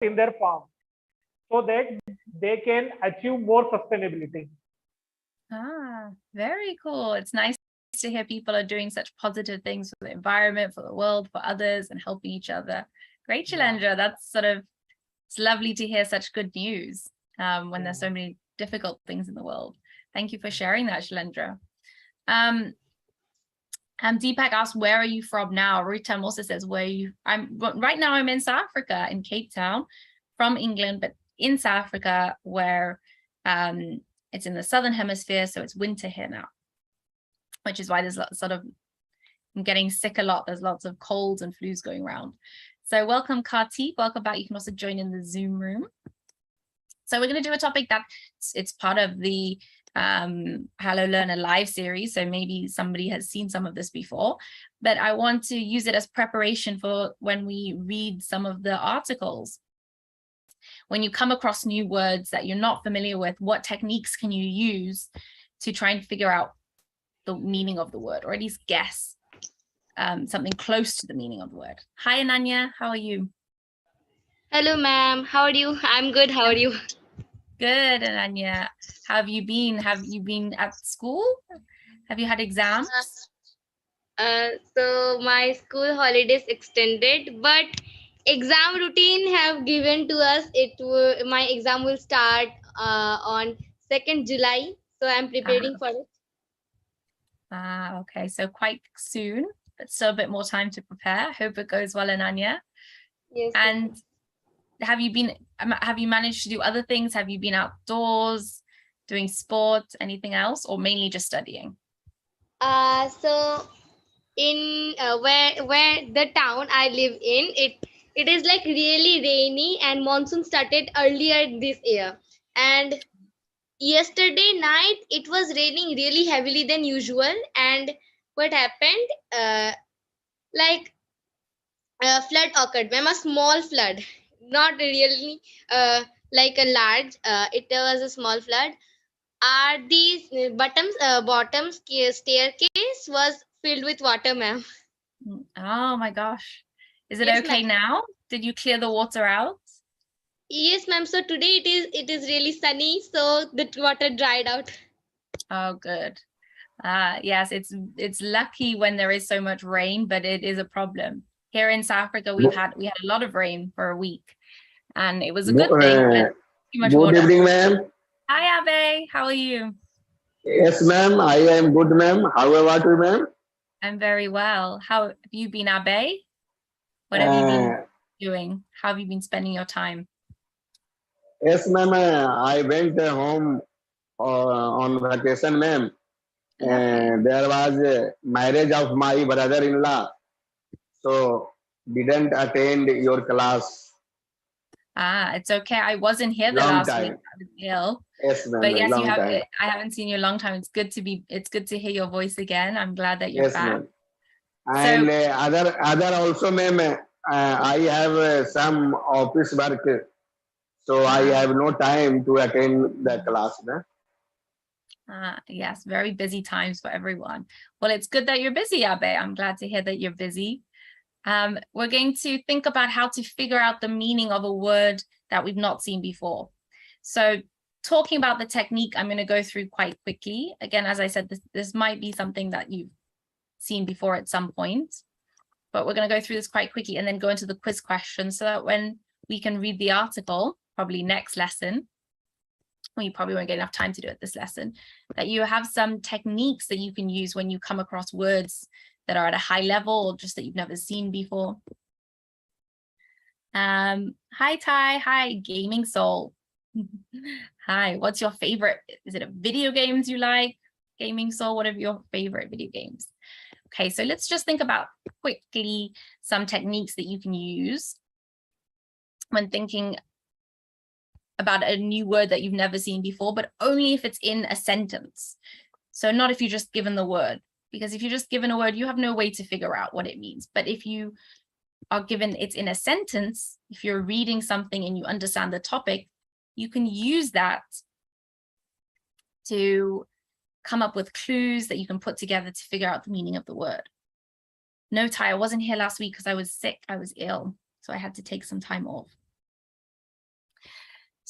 in their farm so that they can achieve more sustainability. Ah, very cool. It's nice to hear people are doing such positive things for the environment, for the world, for others, and helping each other. Great, Shailendra. That's it's lovely to hear such good news when there's so many difficult things in the world. Thank you for sharing that, Shailendra. Deepak asked, where are you from now? Rutam also says, right now I'm in South Africa, in Cape Town, from England, but in South Africa, where it's in the Southern Hemisphere, so it's winter here now, which is why there's I'm getting sick a lot. There's lots of colds and flus going around. So welcome, Kartik. Welcome back. You can also join in the Zoom room. So we're going to do a topic that it's part of the Hello Learner live series. So maybe somebody has seen some of this before, but I want to use it as preparation for when we read some of the articles. When you come across new words that you're not familiar with, what techniques can you use to try and figure out the meaning of the word, or at least guess something close to the meaning of the word? Hi, Ananya, how are you? Hello, ma'am. How are you? I'm good. How are you? Good, Ananya. How have you been? Have you been at school? Have you had exams? So my school holidays extended, but exam routine have given to us. My exam will start on 2nd July. So I'm preparing for it. Okay, so quite soon, but still a bit more time to prepare. Hope it goes well, Ananya. Yes. And have you managed to do other things? Have you been outdoors, doing sports, anything else, or mainly just studying? So in where the town I live in, it is like really rainy, and monsoon started earlier this year. And yesterday night it was raining really heavily than usual. And what happened? Flood occurred, ma'am. A small flood, not really like a large. It was a small flood. These bottom staircase was filled with water, ma'am. Oh my gosh. Is it Yes, okay now? Did you clear the water out? Yes, ma'am. So today it is really sunny, so the water dried out. Oh, good. Yes, it's lucky when there is so much rain, but it is a problem. Here in South Africa, we had a lot of rain for a week, and it was a good thing. Too much water. Good evening, ma'am. Hi, Abe. How are you? Yes, ma'am. I am good, ma'am. How about you, ma'am? I'm very well. How have you been, Abe? What have you been doing? How have you been spending your time? Yes, ma'am. I went home on vacation, ma'am. And there was a marriage of my brother-in-law, so didn't attend your class. It's okay. I wasn't here the last week. I was ill. Yes, ma'am. But yes, time. I haven't seen you in a long time. It's good to hear your voice again. I'm glad that you're back. And other also, ma'am. I have some office work, so I have no time to attend the class. Yes, very busy times for everyone. Well, it's good that you're busy, Abe. I'm glad to hear that you're busy. We're going to think about how to figure out the meaning of a word that we've not seen before. So talking about the technique, I'm going to go through quite quickly. Again, as I said, this might be something that you've seen before at some point, but we're going to go through this quite quickly and then go into the quiz questions so that when we can read the article, probably next lesson, well, you probably won't get enough time to do it this lesson, that you have some techniques that you can use when you come across words that are at a high level or just that you've never seen before. Hi, Ty. Hi, Gaming Soul. Hi, what's your favorite? Is it a video games you like? Gaming Soul, what are your favorite video games? Okay, so let's just think about quickly some techniques that you can use when thinking about a new word that you've never seen before, but only if it's in a sentence. So not if you're just given the word, because if you're just given a word, you have no way to figure out what it means. But if you are given it's in a sentence, if you're reading something and you understand the topic, you can use that to come up with clues that you can put together to figure out the meaning of the word. No, Ty, I wasn't here last week because I was sick. I was ill, so I had to take some time off.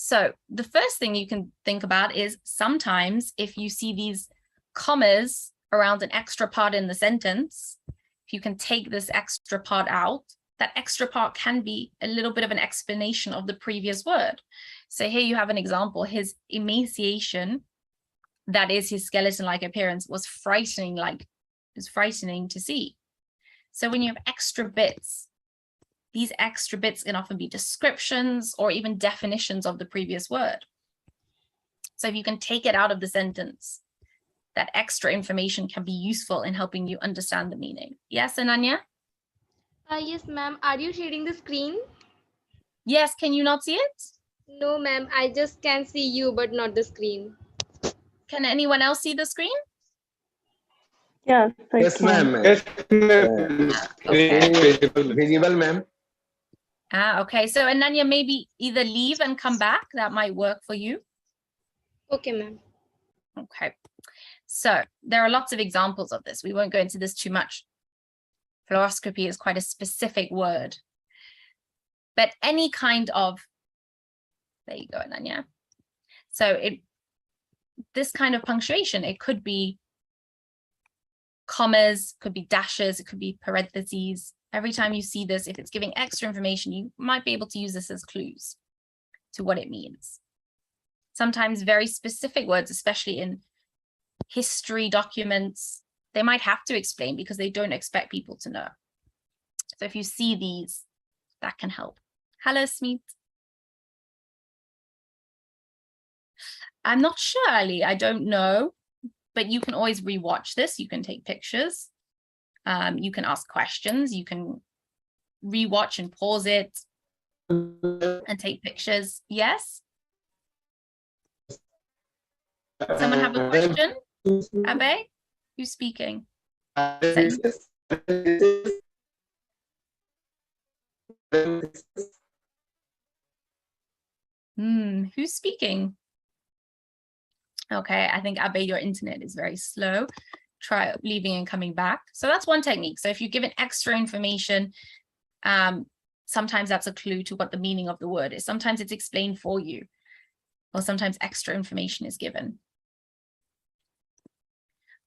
So the first thing you can think about is sometimes if you see these commas around an extra part in the sentence, if you can take this extra part out, that extra part can be a little bit of an explanation of the previous word. So here you have an example. His emaciation, that is his skeleton-like appearance, was frightening to see. So when you have extra bits, these extra bits can often be descriptions or even definitions of the previous word. So if you can take it out of the sentence, that extra information can be useful in helping you understand the meaning. Yes, Ananya? Yes, ma'am. Are you sharing the screen? Yes, can you not see it? No, ma'am. I just can see you, but not the screen. Can anyone else see the screen? Yes, I Yes, can. ma'am. Yes, ma'am. Okay. Visible, ma'am. Okay, so Ananya, maybe either leave and come back. That might work for you. Okay, ma'am. Okay, so there are lots of examples of this. We won't go into this too much. Fluoroscopy is quite a specific word. But any kind of, there you go, Ananya. So this kind of punctuation, it could be commas, could be dashes, it could be parentheses. Every time you see this, if it's giving extra information, you might be able to use this as clues to what it means. Sometimes very specific words, especially in history documents, they might have to explain because they don't expect people to know. So if you see these, that can help. Hello, Smeet. I'm not sure, Ali, I don't know, but you can always rewatch this. You can take pictures. You can ask questions. You can rewatch and pause it and take pictures. Yes? Someone have a question? Abe? Who's speaking? Who's speaking? Okay, I think Abe, your internet is very slow. Try leaving and coming back. So that's one technique. So if you're given extra information, sometimes that's a clue to what the meaning of the word is. Sometimes it's explained for you, or sometimes extra information is given.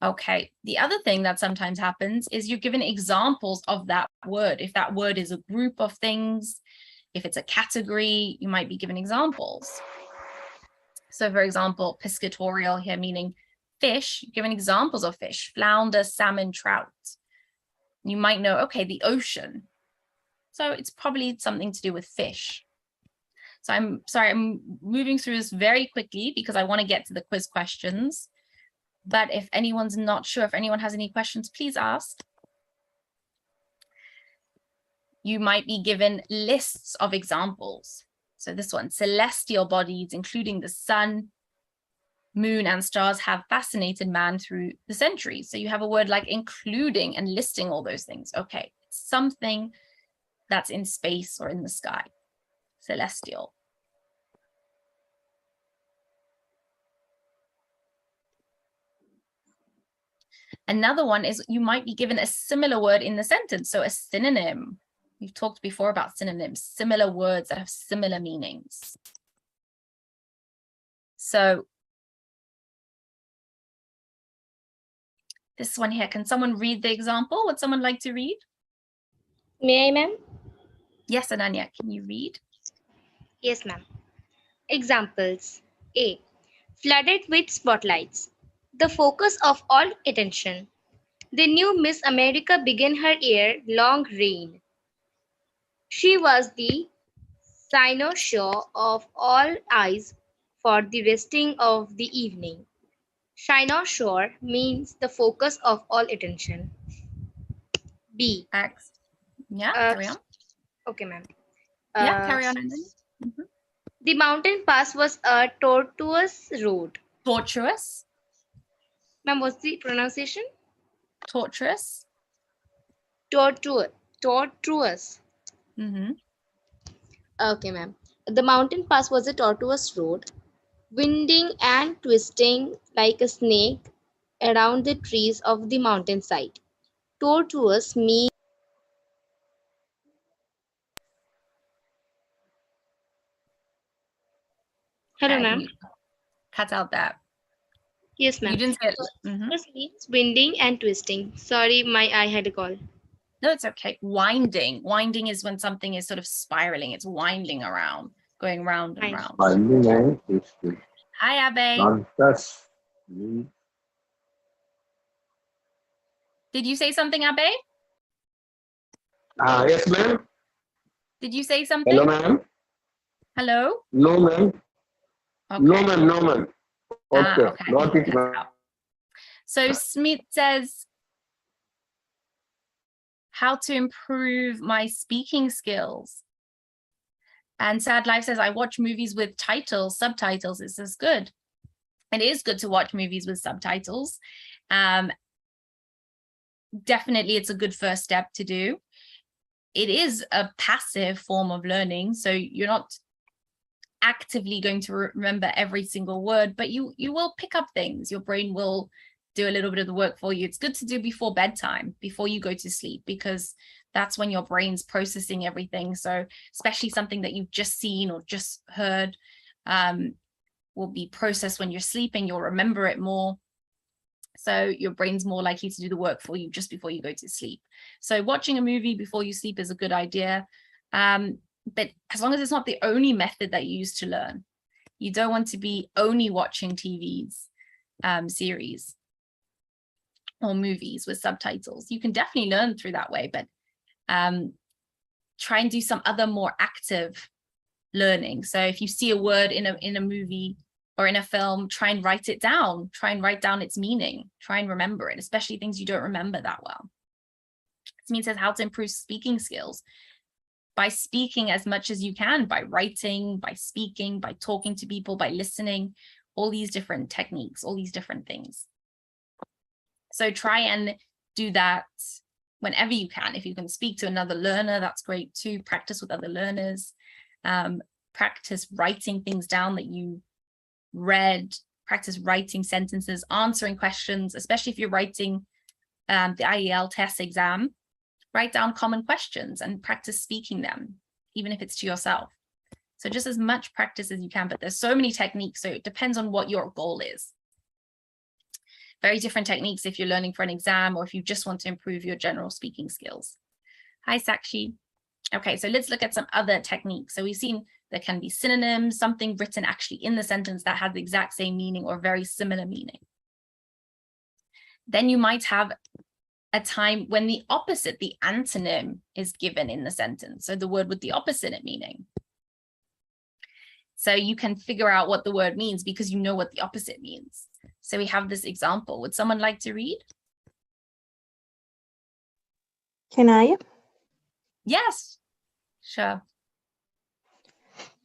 Okay, the other thing that sometimes happens is you're given examples of that word. If that word is a group of things, if it's a category, you might be given examples. So for example, piscatorial here meaning fish, given examples of fish, flounder, salmon, trout. You might know, okay, the ocean. So it's probably something to do with fish. So I'm sorry, I'm moving through this very quickly because I want to get to the quiz questions. But if anyone's not sure, if anyone has any questions, please ask. You might be given lists of examples. So this one, celestial bodies, including the sun, moon, and stars have fascinated man through the centuries. So you have a word like including and listing all those things. Okay, something that's in space or in the sky, celestial. Another one is you might be given a similar word in the sentence. So a synonym. We've talked before about synonyms, similar words that have similar meanings. So this one here, can someone read the example? Would someone like to read? May I, ma'am? Yes, Ananya, can you read? Yes, ma'am. Examples. A. Flooded with spotlights. The focus of all attention. The new Miss America began her year-long reign. She was the cynosure of all eyes for the resting of the evening. Cynosure means the focus of all attention. B. X. Yeah, carry on. Okay, ma'am. Yeah, carry on, Ananya. The mountain pass was a tortuous road. Tortuous. Ma'am, what's the pronunciation? Tortuous. Tortuous. Okay, ma'am. The mountain pass was a tortuous road, winding and twisting like a snake around the trees of the mountainside. Tortuous means Hello, Okay, ma'am. you cut out that. Yes, ma'am. You didn't say it. This means winding and twisting. Sorry, I had a call. No, it's okay. Winding. Winding is when something is sort of spiraling. It's winding around, going round and Fine. round. Binding and twisting. Hi, Abe. Contrast. Did you say something, Abe? Yes, ma'am. Did you say something? Hello, ma'am. Hello? No, ma'am. Okay. No, ma'am. No, ma'am. Okay. Okay. Not it, Cut ma'am. out. So Smith says, how to improve my speaking skills. And Sad Life says, I watch movies with titles, subtitles. This is good. It is good to watch movies with subtitles. Definitely, it's a good first step to do. It is a passive form of learning, so you're not actively going to remember every single word, but you will pick up things. Your brain will do a little bit of the work for you. It's good to do before bedtime, before you go to sleep, because that's when your brain's processing everything. So especially something that you've just seen or just heard will be processed when you're sleeping. You'll remember it more. So your brain's more likely to do the work for you just before you go to sleep. So watching a movie before you sleep is a good idea. But as long as it's not the only method that you use to learn, you don't want to be only watching TVs, series or movies with subtitles. You can definitely learn through that way, but try and do some other more active learning. So if you see a word in a movie or in a film, try and write it down. Try and write down its meaning. Try and remember it, especially things you don't remember that well. This says how to improve speaking skills by speaking as much as you can, by writing, by speaking, by talking to people, by listening, all these different techniques, all these different things. So try and do that whenever you can. If you can speak to another learner, that's great too. Practice with other learners. Practice writing things down that you read. Practice writing sentences, answering questions, especially if you're writing the IEL test exam. Write down common questions and practice speaking them, even if it's to yourself. So just as much practice as you can, but there's so many techniques, so it depends on what your goal is. Very different techniques if you're learning for an exam or if you just want to improve your general speaking skills. Hi, Sakshi. Okay, so let's look at some other techniques. So we've seen there can be synonyms, something written actually in the sentence that has the exact same meaning or very similar meaning. Then you might have a time when the opposite, the antonym, is given in the sentence. So the word with the opposite meaning. So you can figure out what the word means because you know what the opposite means. So we have this example. Would someone like to read? Can I? Yes, sure.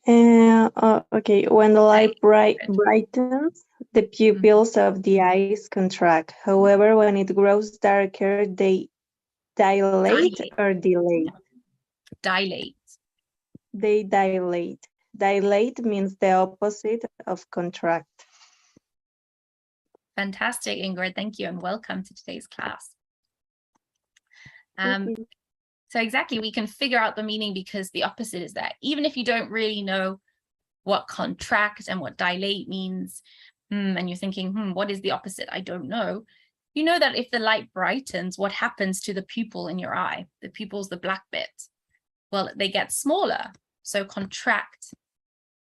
Okay, when the light brightens, the pupils of the eyes contract. However, when it grows darker, they dilate or dilate. Dilate. They dilate. Dilate means the opposite of contract. Fantastic, Ingrid. Thank you and welcome to today's class. So exactly, we can figure out the meaning because the opposite is there. Even if you don't really know what contract and what dilate means, and you're thinking, what is the opposite? I don't know. You know that if the light brightens, what happens to the pupil in your eye? The pupil's the black bit. Well, they get smaller. So contract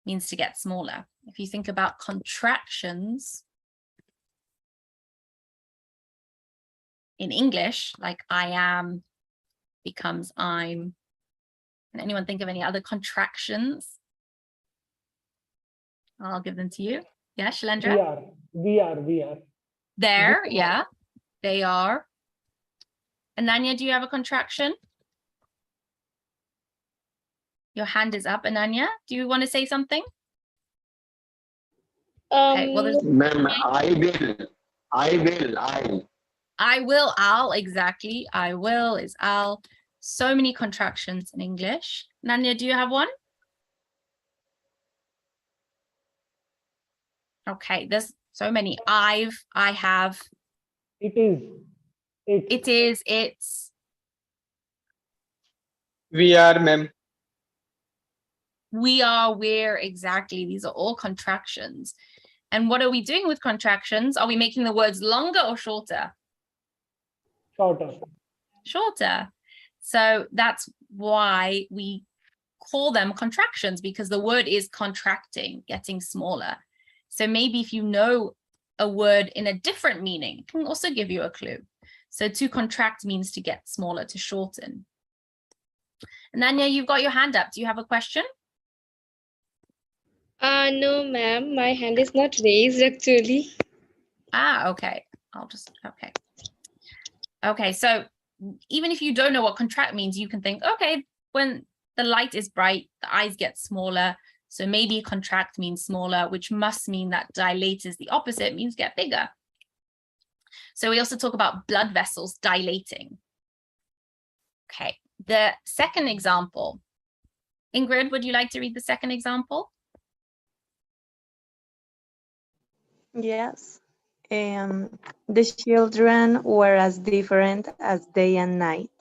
means to get smaller. If you think about contractions in English, like I am becomes I'm. Can anyone think of any other contractions? I'll give them to you. Yeah, Shailendra? We are. There, yeah, they are. Ananya, do you have a contraction? Your hand is up, Ananya. Do you want to say something? Okay, well, Ma'am, I will, I'll, exactly. I will is I'll. So many contractions in English. Nanya, do you have one? Okay, there's so many. I have. It is. It is, it's. We are, ma'am. We are, we're, exactly. These are all contractions. And what are we doing with contractions? Are we making the words longer or shorter? Shorter. Shorter. So that's why we call them contractions, because the word is contracting, getting smaller. So maybe if you know a word in a different meaning, it can also give you a clue. So to contract means to get smaller, to shorten. And Nanya, you've got your hand up. Do you have a question? No, ma'am, my hand is not raised actually. Ah, okay. Okay. Okay, so even if you don't know what contract means, you can think, okay, when the light is bright, the eyes get smaller. So maybe contract means smaller, which must mean that dilate is the opposite, means get bigger. So we also talk about blood vessels dilating. Okay, the second example. Ingrid, would you like to read the second example? Yes. The children were as different as day and night.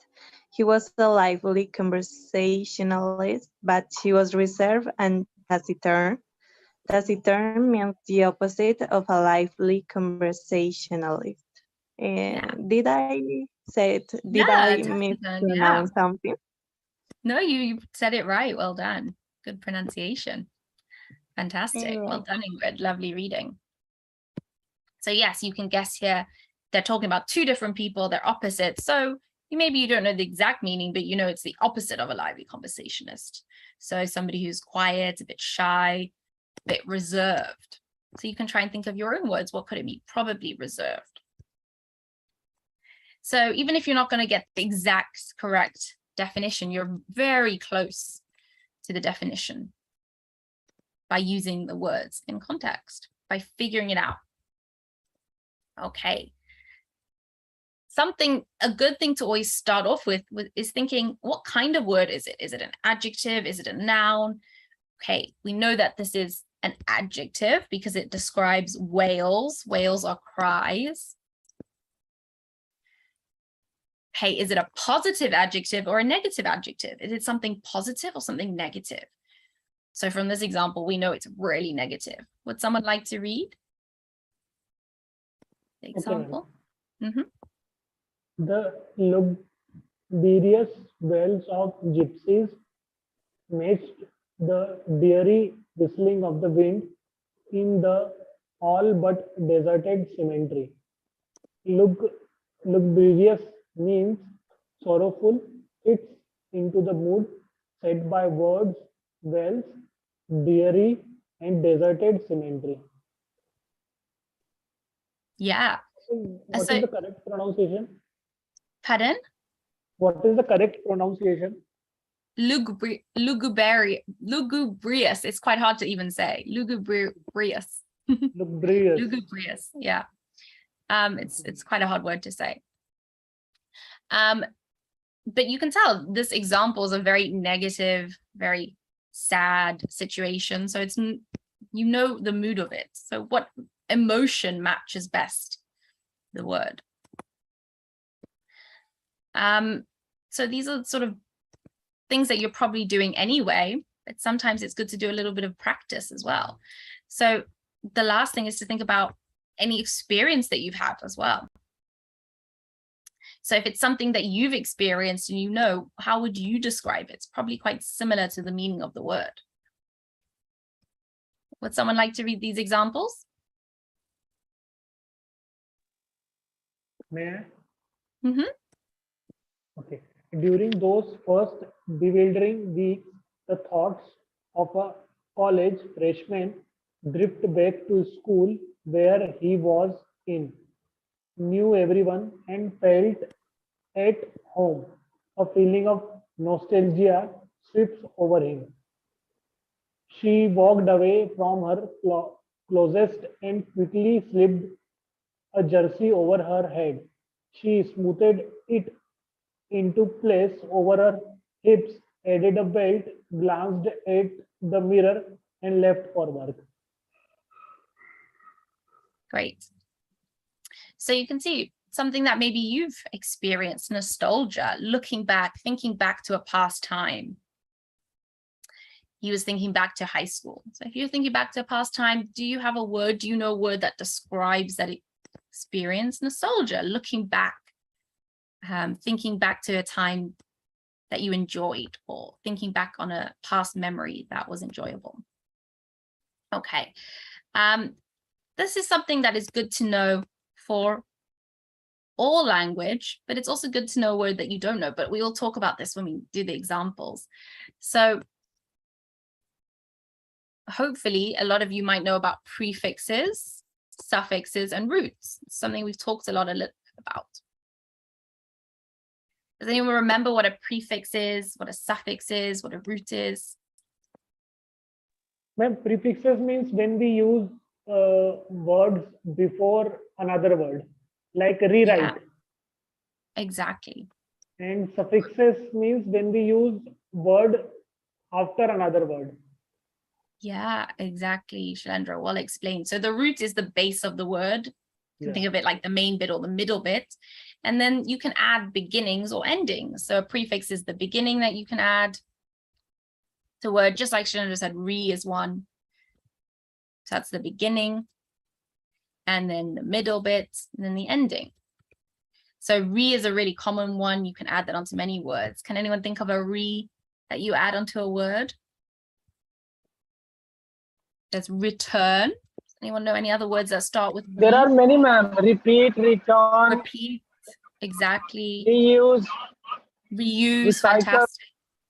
He was a lively conversationalist, but she was reserved and taciturn. Taciturn means the opposite of a lively conversationalist. Did I say it? Did I mispronounce something? No, you said it right. Well done. Good pronunciation. Fantastic. Well done, Ingrid. Lovely reading. So yes, you can guess here, they're talking about two different people, they're opposites. So maybe you don't know the exact meaning, but you know it's the opposite of a lively conversationalist. So somebody who's quiet, a bit shy, a bit reserved. So you can try and think of your own words. What could it be? Probably reserved. So even if you're not going to get the exact correct definition, you're very close to the definition by using the words in context, by figuring it out. Okay. A good thing to always start off with is thinking, what kind of word is it? Is it an adjective? Is it a noun? Okay, we know that this is an adjective because it describes wails. Wails are cries. Okay, is it a positive adjective or a negative adjective? Is it something positive or something negative? So from this example, we know it's really negative. Would someone like to read the example? Okay. The lugubrious wails of gypsies matched the dreary whistling of the wind in the all but deserted cemetery. Lugubrious means sorrowful, fits into the mood set by words, wails, dreary, and deserted cemetery. Yeah. What is the correct pronunciation? Pardon? What is the correct pronunciation? Lugubrious. It's quite hard to even say. Lugubrious. Lugubrious. Lugubrious. Yeah. It's quite a hard word to say. But you can tell this example is a very negative, very sad situation. So it's, you know, the mood of it. So what emotion matches best the word? So these are sort of things that you're probably doing anyway, but sometimes it's good to do a little bit of practice as well. So the last thing is to think about any experience that you've had as well. So if it's something that you've experienced and you know, how would you describe it? It's probably quite similar to the meaning of the word. Would someone like to read these examples? May I? Mm-hmm. Okay. During those first bewildering weeks, the thoughts of a college freshman drift back to school where he was in, knew everyone, and felt at home. A feeling of nostalgia sweeps over him. She walked away from her closest and quickly slipped a jersey over her head. She smoothed it into place over her hips, added a belt, glanced at the mirror, and left for work. Great. So you can see something that maybe you've experienced, nostalgia, looking back, thinking back to a past time. he was thinking back to high school. So if you're thinking back to a past time, do you have a word? Do you know a word that describes that experience? Nostalgia, looking back, thinking back to a time that you enjoyed, or thinking back on a past memory that was enjoyable. Okay. This is something that is good to know for all language, but it's also good to know a word that you don't know, but we will talk about this when we do the examples. So hopefully a lot of you might know about prefixes, suffixes, and roots. It's something we've talked a lot about. Does anyone remember what a prefix is, what a suffix is, what a root is? Ma'am, prefixes means when we use words before another word, like rewrite. Yeah, exactly. And suffixes means when we use word after another word. Yeah, exactly, Shailendra, well explained. So the root is the base of the word. You can think of it like the main bit or the middle bit. And then you can add beginnings or endings. So a prefix is the beginning that you can add to a word, just like Shailendra said, re is one. So that's the beginning. And then the middle bit, and then the ending. So re is a really common one. You can add that onto many words. Can anyone think of a re that you add onto a word? There's return. Anyone know any other words that start with re? There are many, ma'am. Repeat, return, Repeat, exactly. reuse, Reuse, recycle. fantastic.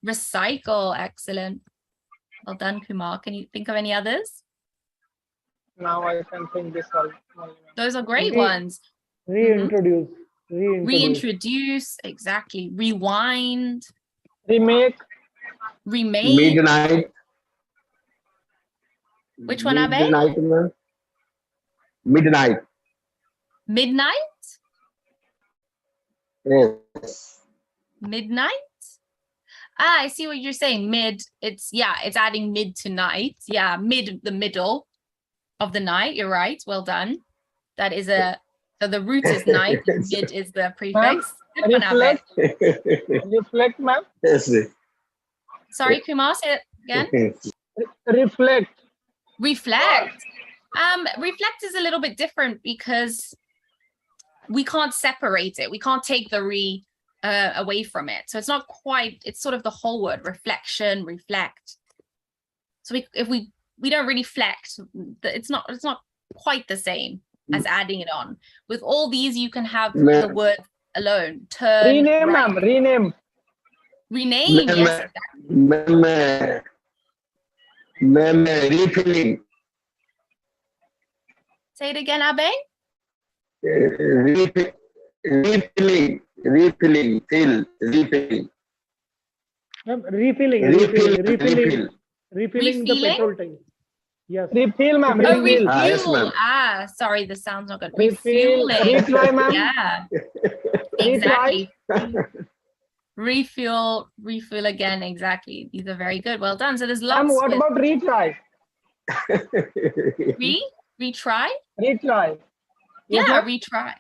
Recycle, excellent. Well done, Kumar. Can you think of any others? Now I can think this all. Those are great ones. Reintroduce. Reintroduce, exactly. Rewind. Remake, Remake. Midnight. Which one, Abe? Midnight, ma'am. Midnight. Midnight? Yes. Midnight? Ah, I see what you're saying. Mid, it's adding mid to night. Yeah, mid, the middle of the night. You're right. Well done. That is so the root is night, and mid is the prefix. Good one, Abe. reflect, ma'am. Yes. Sorry, Kumar, say it again. Reflect. Reflect. Reflect is a little bit different because we can't separate it. We can't take the re away from it. So it's not quite, it's sort of the whole word, reflection, reflect. So if we don't really reflect, it's not quite the same as adding it on. With all these, you can have the word alone. Turn. Rename, right. ma'am. Rename. Rename, yes. Refilling. Say it again, Abe. Refilling. Refilling the Refilling? petrol tank. Yes. Refill, ma'am. Oh, Refill. refuel. Yes, Sorry, the sound's not good. Refill. Refueling. Retry, ma'am. Yeah, exactly. Refuel again, exactly. These are very good. Well done. So there's lots. Ma'am, what about retry? Retry? Retry. Yeah, Yes, ma'am? retry.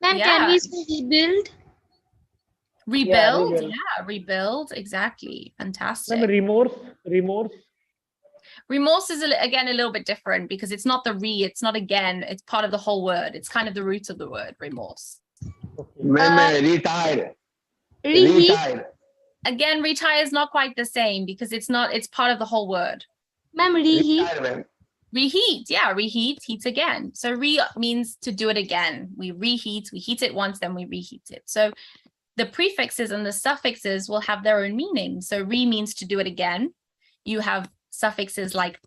Ma'am, Yeah. can we say rebuild? Rebuild. rebuild. Yeah, rebuild. Exactly. Fantastic. Remorse. Remorse is again a little bit different because it's not the it's not again, it's part of the whole word. It's kind of the root of the word, remorse. Retired. Reheat. Retired. Again, retire is not quite the same because it's part of the whole word. Ma'am, reheat. Retired. Reheat, yeah, reheat, heat again. So means to do it again. We reheat, we heat it once, then we reheat it. So the prefixes and the suffixes will have their own meaning. So means to do it again. You have suffixes like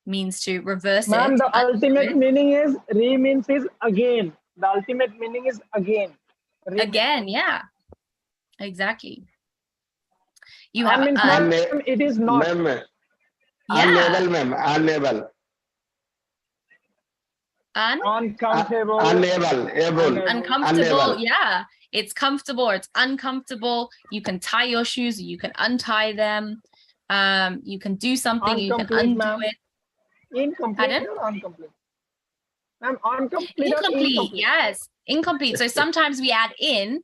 means to reverse Ma'am, it. the ultimate meaning is means is again. The ultimate meaning is again. Again, yeah, exactly. You have means, ma'am, it is not. yeah. Unable, ma'am. Unable. Uncomfortable. Uncomfortable, yeah. It's comfortable or it's uncomfortable. You can tie your shoes, you can untie them. You can do something, you can undo it. Incomplete or incomplete? Ma'am, incomplete. Incomplete, yes. Incomplete. So sometimes we add in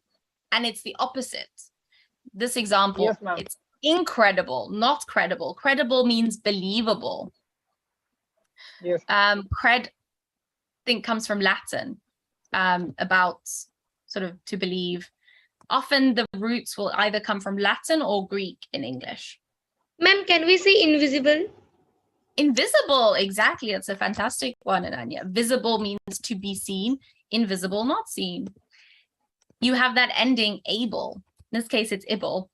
and it's the opposite. This example, Yes, ma'am. it's incredible, not credible. Credible means believable. Yes. Cred, I think, comes from Latin, about sort of to believe. Often the roots will either come from Latin or Greek in English. Ma'am, can we say invisible? Invisible, exactly. It's a fantastic one, Ananya. Visible means to be seen, invisible, not seen. You have that ending able. In this case, it's able.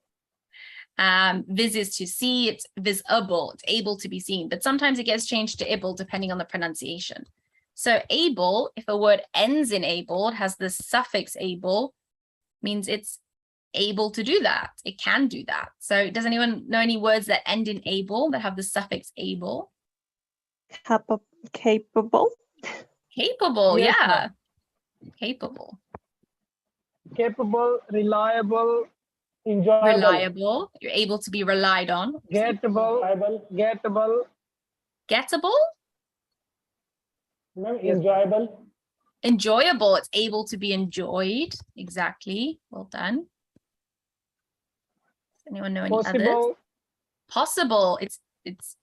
Vis is to see, it's visible, it's able to be seen, but sometimes it gets changed to able depending on the pronunciation. So able, if a word ends in able, it has the suffix able, means it's able to do that. It can do that. So does anyone know any words that end in able that have the suffix able? Capable. Capable, Yes, yeah. ma'am. Capable. Capable, reliable, Enjoyable. Reliable. You're able to be relied on. gettable, Enjoyable. gettable. Gettable. Ma'am, Yes. enjoyable. Enjoyable. It's able to be enjoyed. Exactly. Well done. Does anyone know any others? Possible. Possible. It's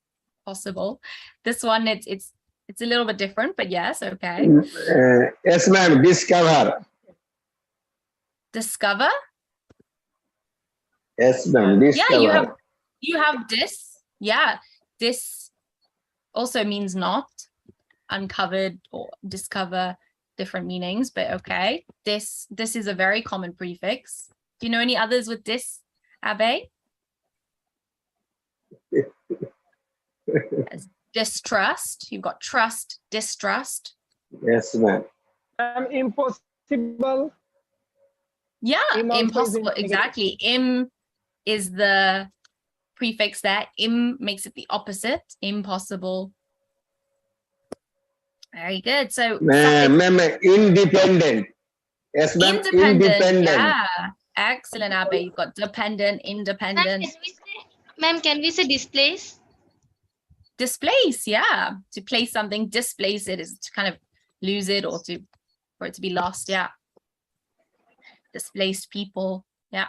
possible. This one, it's a little bit different, but yes, okay. Yes, ma'am. Discover. Discover. Yes, ma'am. Discover. Yeah, you have this. Yeah, this also means not, uncovered or discover, different meanings, but okay. This is a very common prefix. Do you know any others with this, Abe? As distrust, you've got trust, distrust. Yes, ma'am. Impossible. Yeah, Im also is impossible, in negative. exactly. Im is the prefix there. Im makes it the opposite, impossible. Very good. So Ma'am, independent. Yes, ma'am. independent, yeah. Excellent, Abe. You've got dependent, independent. Ma'am, can we say displace? Displace, yeah. To place something, displace it is to kind of lose it or to for it to be lost, yeah. Displaced people, yeah.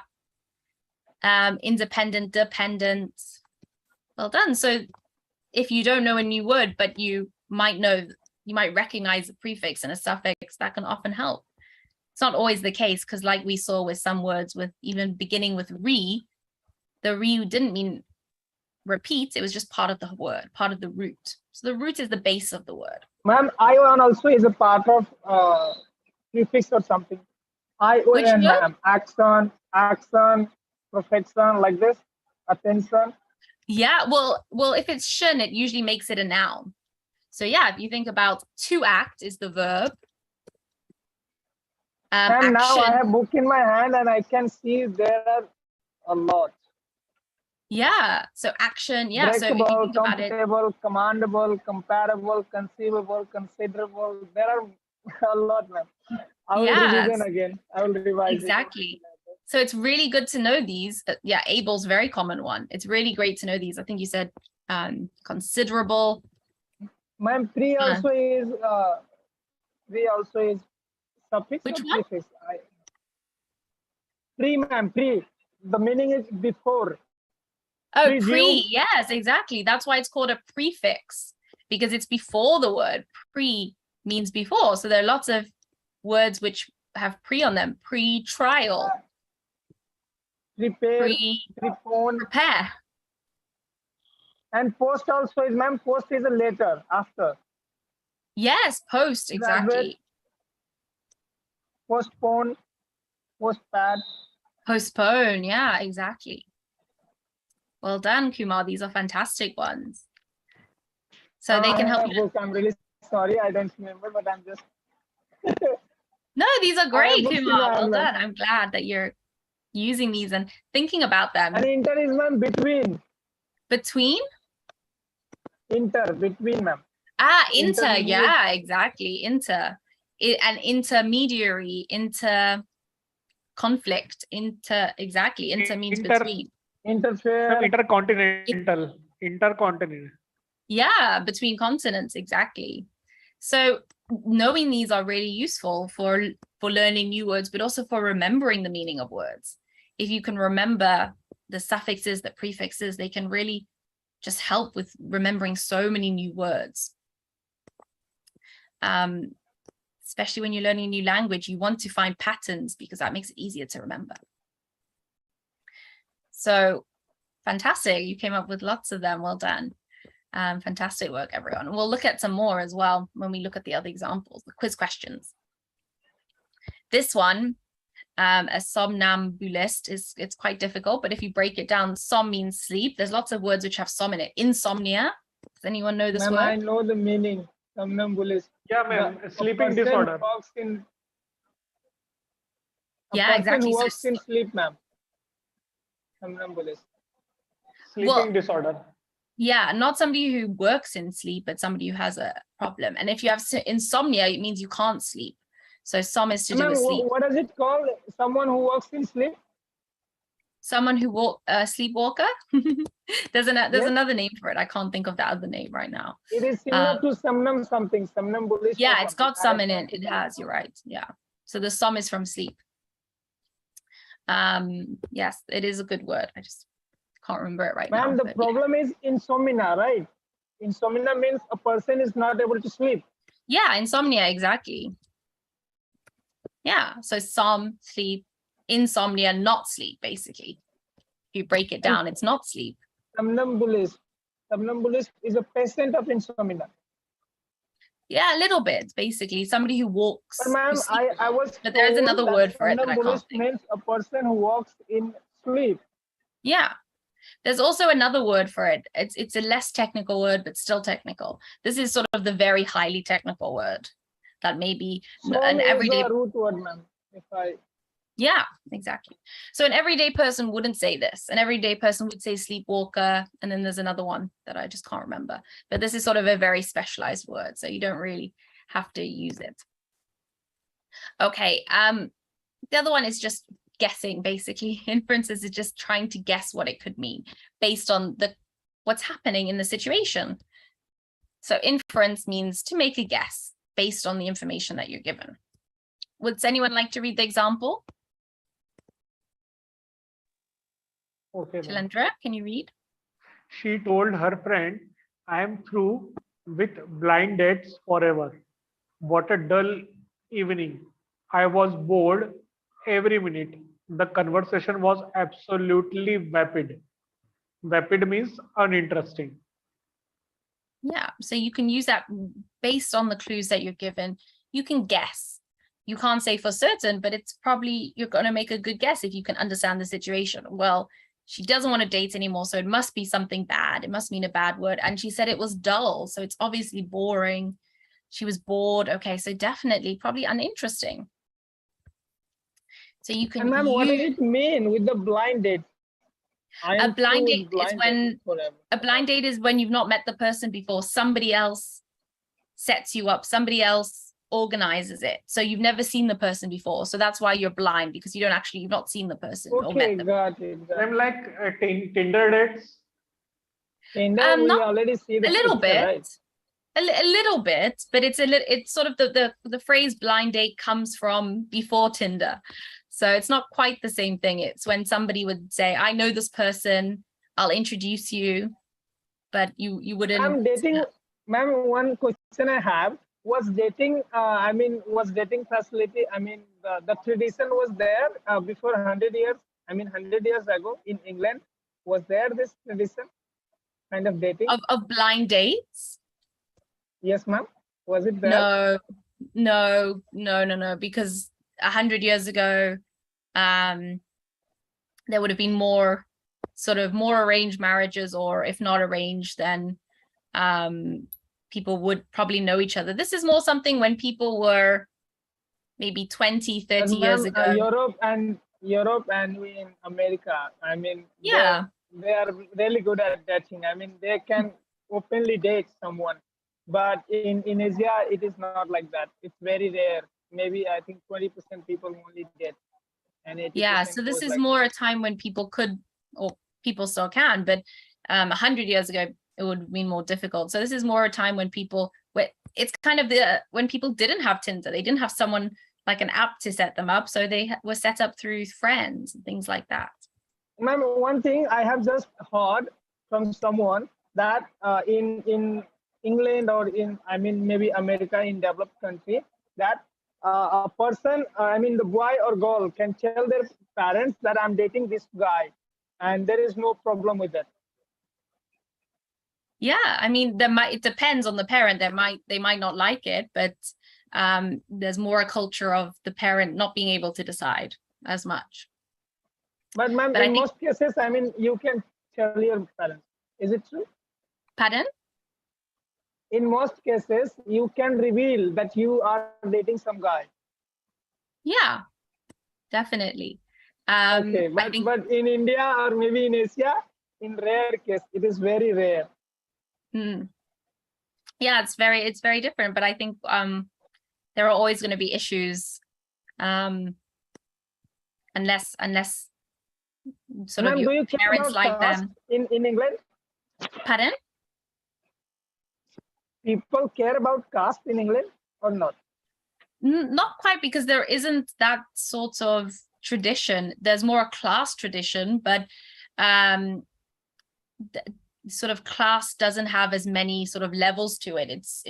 Independent, dependent. Well done. So if you don't know a new word, but you might recognize a prefix and a suffix, that can often help. It's not always the case, because like we saw with some words with even beginning with re, the re didn't mean repeat, it was just part of the word, part of the root. So the root is the base of the word. Ma'am, ION also is a part of prefix or something. Which ION, word? ma'am. Action, perfection, like this. Attention. Yeah, well, if it's shun, it usually makes it a noun. So yeah, if you think about to act is the verb. And now I Action, have book in my hand and I can see there are a lot. yeah. So action, yeah. So if you Breakable, think about it, comfortable, commandable, comparable, conceivable, considerable. There are a lot, ma'am. I will revision again. I will revise exactly. So it's really good to know these. Yeah, able's a very common one. It's really great to know these. I think you said considerable. Ma'am, pre also is suffix Which or one? prefix? Pre, ma'am, pre. The meaning is before. Oh, Presume. yes, exactly. That's why it's called a prefix, because it's before the word. Pre means before. So there are lots of words which have pre on them. Pre-trial. Prepare, prepone. Prepare. And post also is, ma'am, post is a later, after. Yes, post, exactly. Postpone, postpad. Postpone, yeah, exactly. Well done, Kumar. These are fantastic ones. So they can help you. I'm really sorry, I don't remember, but I'm just. No, these are great, books in Kumar. my Well hand, done. I'm glad that you're using these and thinking about them. And inter is, ma'am, between. Between? Inter, between, ma'am. Inter, yeah, exactly. Inter. An intermediary, inter conflict, exactly. Inter means between. Interfere. Intercontinental. Yeah, between continents, exactly. So knowing these are really useful for learning new words, but also for remembering the meaning of words. If you can remember the suffixes, the prefixes, they can really just help with remembering so many new words. Especially when you're learning a new language, you want to find patterns because that makes it easier to remember. So fantastic, you came up with lots of them, well done. Fantastic work, everyone. We'll look at some more as well when we look at the other examples, the quiz questions. This one, a somnambulist, it's quite difficult, but if you break it down, som means sleep. There's lots of words which have som in it. Insomnia, does anyone know this word? I know the meaning, somnambulist. Yeah, ma'am, sleeping disorder. Yeah, exactly. Who works in sleep, ma'am. Somnambulist. Sleeping disorder. Yeah, not somebody who works in sleep, but somebody who has a problem. And if you have insomnia, it means you can't sleep. So som is to do with sleep. What is it called? Someone who works in sleep? Someone who sleepwalker. There's another name for it. I can't think of the other name right now. It is similar to somnambulist. Yeah, it's got some in it. It has, you're right. Yeah. So the som is from sleep. Yes, it is a good word. I just can't remember it right now. Ma'am, the problem is insomnia, right? Insomnia means a person is not able to sleep. Yeah, insomnia, exactly. Yeah, so som, sleep, insomnia, not sleep, basically. If you break it down, it's not sleep. Somnambulist is a patient of insomnia. Yeah, a little bit, basically. Somebody who walks. But ma'am, I was But there's another word for it that I can't somnambulist think. means a person who walks in sleep. Yeah. There's also another word for it. It's a less technical word, but still technical. This is sort of the very highly technical word that maybe an everyday root word, ma'am. Yeah, exactly. So an everyday person wouldn't say this. An everyday person would say sleepwalker, and then there's another one that I just can't remember. But this is sort of a very specialized word, so you don't really have to use it. Okay, the other one is just guessing, basically. Inferences is just trying to guess what it could mean based on what's happening in the situation. So inference means to make a guess based on the information that you're given. Would anyone like to read the example? Okay. Shalendra, can you read? She told her friend, I am through with blind dates forever. What a dull evening. I was bored every minute. The conversation was absolutely vapid. Vapid means uninteresting. Yeah, so you can use that based on the clues that you're given. You can guess. You can't say for certain, but it's probably, you're going to make a good guess if you can understand the situation. Well, she doesn't want to date anymore, so it must be something bad. It must mean a bad word. And she said it was dull, so it's obviously boring. She was bored. Okay, so definitely probably uninteresting. So you can. And ma'am, what does it mean with the blind date? A blind date is when a blind date is when you've not met the person before. Somebody else sets you up. Somebody else organizes it. So you've never seen the person before. So that's why you're blind, because you've not seen the person or met them. Got it. I'm like Tinder dates. Tinder, we already see the a little picture, bit. Right? A little bit, but it's sort of the phrase blind date comes from before Tinder. So it's not quite the same thing. It's when somebody would say, I know this person, I'll introduce you, but you wouldn't. I'm dating, ma'am, one question I have, was dating facility, the tradition was there before 100 years, 100 years ago in England, was there this tradition kind of dating? Of blind dates? Yes, ma'am. Was it there? No, because 100 years ago, there would have been more arranged marriages, or if not arranged, then people would probably know each other. This is more something when people were maybe 20, 30 years ago. Europe and we in America, yeah, they are really good at dating. They can openly date someone. But in Asia, it is not like that. It's very rare. Maybe I think 20% people only date. And yeah, so this is more a time when people could, or people still can, but 100 years ago, it would be more difficult. So this is more a time when it's kind of when people didn't have Tinder, they didn't have someone like an app to set them up. So they were set up through friends and things like that. Ma'am, one thing I have just heard from someone that in England or in, I mean, maybe America, in developed country, that a person, I mean the boy or girl, can tell their parents that I'm dating this guy, and there is no problem with that. Yeah, I mean, it depends on the parent. They might not like it, but there's more a culture of the parent not being able to decide as much. But ma'am, But I in think- most cases, I mean, you can tell your parents. Is it true? Pardon? In most cases, you can reveal that you are dating some guy. Yeah, definitely. Okay, I think, but in India or maybe in Asia, in rare case, it is very rare. yeah, it's very different. But I think there are always going to be issues, unless sort of Ma'am, do your you care parents about like caste them. in England? Pardon? People care about caste in England or not? Not quite, because there isn't that sort of tradition. There's more a class tradition, but sort of class doesn't have as many sort of levels to it. It's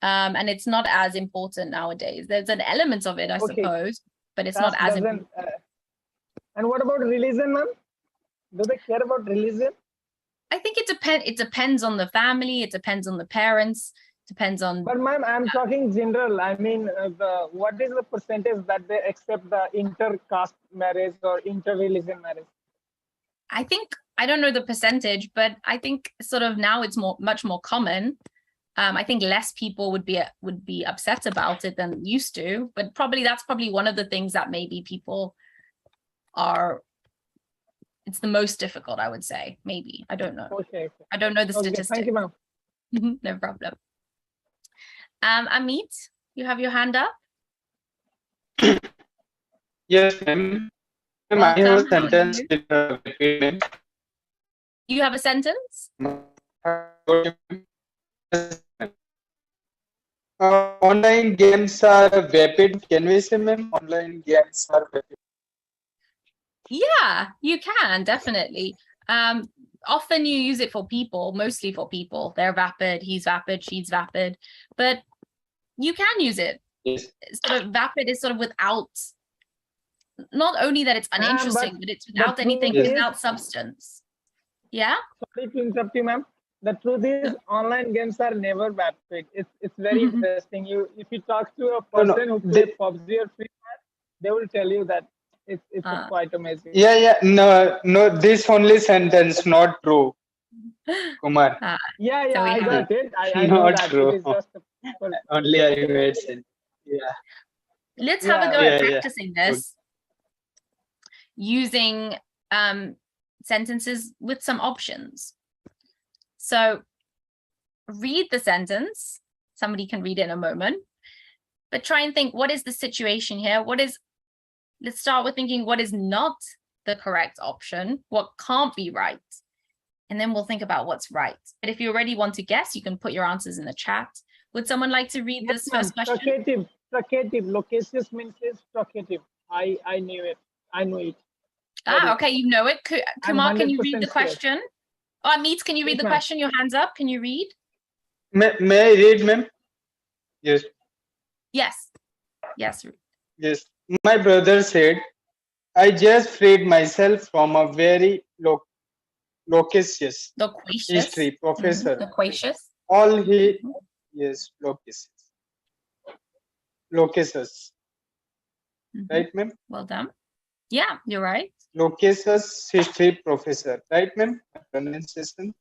and it's not as important nowadays. There's an element of it, I suppose, but it's not Caste as doesn't, important. and what about religion, ma'am? Do they care about religion? I think it depends on the family, it depends on the parents, depends on. But ma'am, I'm talking general. I mean, what is the percentage that they accept the inter-caste marriage or inter-religion marriage? I think, I don't know the percentage, but I think sort of now it's much more common. I think less people would be upset about it than used to, but that's probably one of the things that maybe people are. It's the most difficult, I would say. Maybe, I don't know. Okay. I don't know the statistics. Thank you, ma'am. No problem. Amit, you have your hand up. Yes, ma'am. Ma'am, I have a sentence with repeat. You have a sentence? Online games are vapid. Can we say, ma'am? Online games are vapid. Yeah, you can, definitely. Often you use it for people, mostly for people. They're vapid, he's vapid, she's vapid, but you can use it. Yes. Sort of vapid is sort of without, not only that it's uninteresting, but it's without anything, without substance. Yeah? Sorry to interrupt you, ma'am. The truth is, online games are never vapid. It's very interesting. If you talk to a person who plays PUBG or Free Fire, they will tell you that it's quite amazing. Yeah. No, this only sentence not true, Kumar. Yeah, So I got it. I know Not that. true. It is just Only I made sense. Yeah. Let's have a go Yeah, at yeah. practicing this using sentences with some options. So read the sentence. Somebody can read it in a moment, but try and think, what is the situation here? Let's start with thinking what is not the correct option, what can't be right, and then we'll think about what's right. But if you already want to guess, you can put your answers in the chat. Would someone like to read this first question? Truncative. Loquacious means is truncative. I knew it. I know it. Okay, you know it. Kumar, can you read the 100% question? Oh, Amit, can you read the question? Your hand's up. Can you read? May I read, ma'am? Yes. Yes. Yes. My brother said, I just freed myself from a very loquacious history professor. Loquacious. All he, yes, loquacious. Right, ma'am? Well done. Yeah, you're right. Loquacious history professor. Right, ma'am? Pronunciation.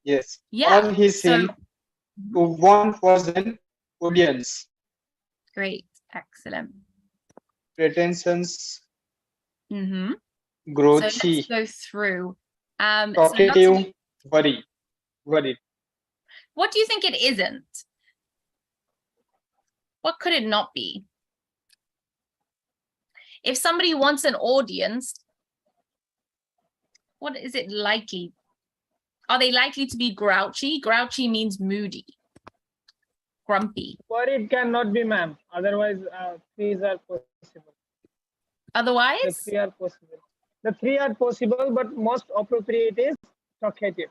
Yes. Yeah. All he seemed to want was an audience. Great. Excellent. Pretensions. So Grouchy. let's go through. Talkative. Worried. What do you think it isn't? What could it not be? If somebody wants an audience, what is it likely? Are they likely to be grouchy? Grouchy means moody, grumpy. Worried cannot be, ma'am. Otherwise, threes are possible. Otherwise? The three are possible. The three are possible, but most appropriate is talkative.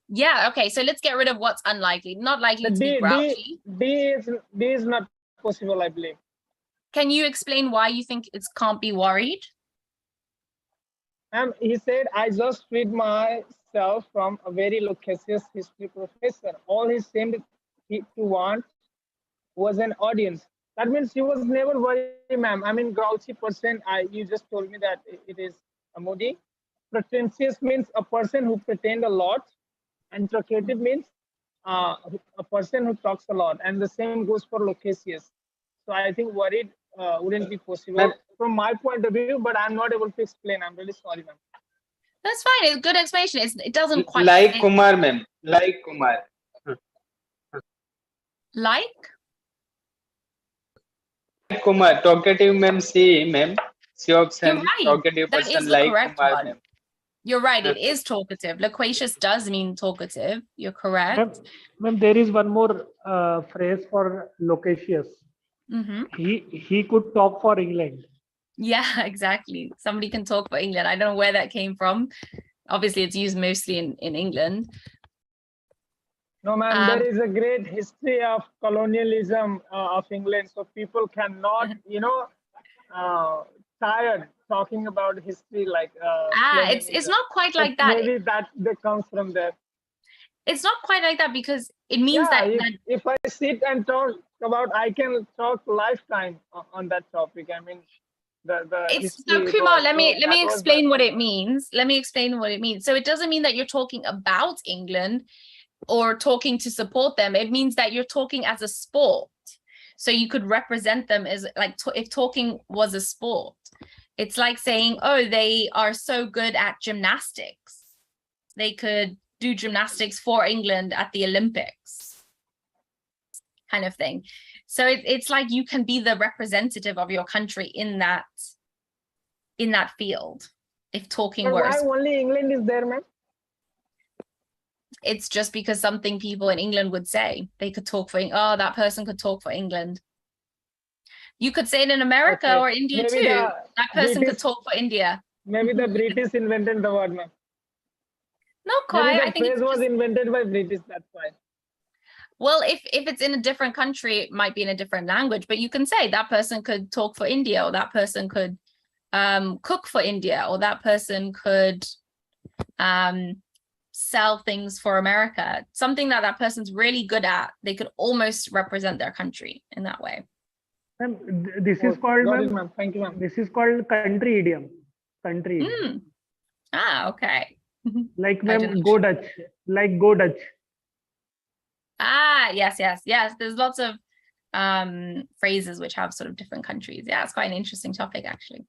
Yeah, okay, so let's get rid of what's unlikely. Not likely to be grouchy. D is not possible, I believe. Can you explain why you think it can't be worried? He said, I just freed myself from a very loquacious history professor. All he seemed to want was an audience. That means he was never worried, ma'am. I mean, grouchy person, you just told me that it is a moody. Pretentious means a person who pretend a lot, and talkative means a person who talks a lot, and the same goes for loquacious. So I think worried wouldn't be possible from my point of view, but I'm not able to explain. I'm really sorry, ma'am. That's fine. It's a good explanation. It doesn't quite like fit. Kumar, ma'am. Like Kumar. Like? Kumar, talkative ma'am. See, ma'am. See option. You're right. Talkative That person is the like correct Kumar, one. ma'am. You're right. It is talkative. Loquacious does mean talkative. You're correct. Ma'am, there is one more phrase for loquacious. Mm-hmm. He could talk for England. Yeah, exactly. Somebody can talk for England. I don't know where that came from. Obviously, it's used mostly in England. No, ma'am, there is a great history of colonialism of England. So people cannot, tired talking about history like. It's not quite like that. Maybe that comes from there. It's not quite like that because it means if I sit and talk about, I can talk lifetime on that topic. I mean, so Kumar, let me explain what it means. Let me explain what it means. So it doesn't mean that you're talking about England or talking to support them. It means that you're talking as a sport. So you could represent them as like if talking was a sport. It's like saying, oh, they are so good at gymnastics. They could do gymnastics for England at the Olympics, kind of thing. So it's like you can be the representative of your country in that field. If talking were why only England is there, ma'am? It's just because something people in England would say. They could talk for, oh, that person could talk for England. You could say it in America or India maybe too. That person could talk for India. Maybe the British invented the word, ma'am. Not quite. Maybe the phrase was invented by British, that's why. Well, if it's in a different country, it might be in a different language, but you can say that person could talk for India, or that person could cook for India, or that person could sell things for America. Something that person's really good at, they could almost represent their country in that way. This is called, ma'am. Thank you, ma'am. This is called country idiom. Country idiom. Okay. Like, ma'am, go Dutch. Like, go Dutch. Yes. There's lots of phrases which have sort of different countries. Yeah, it's quite an interesting topic, actually.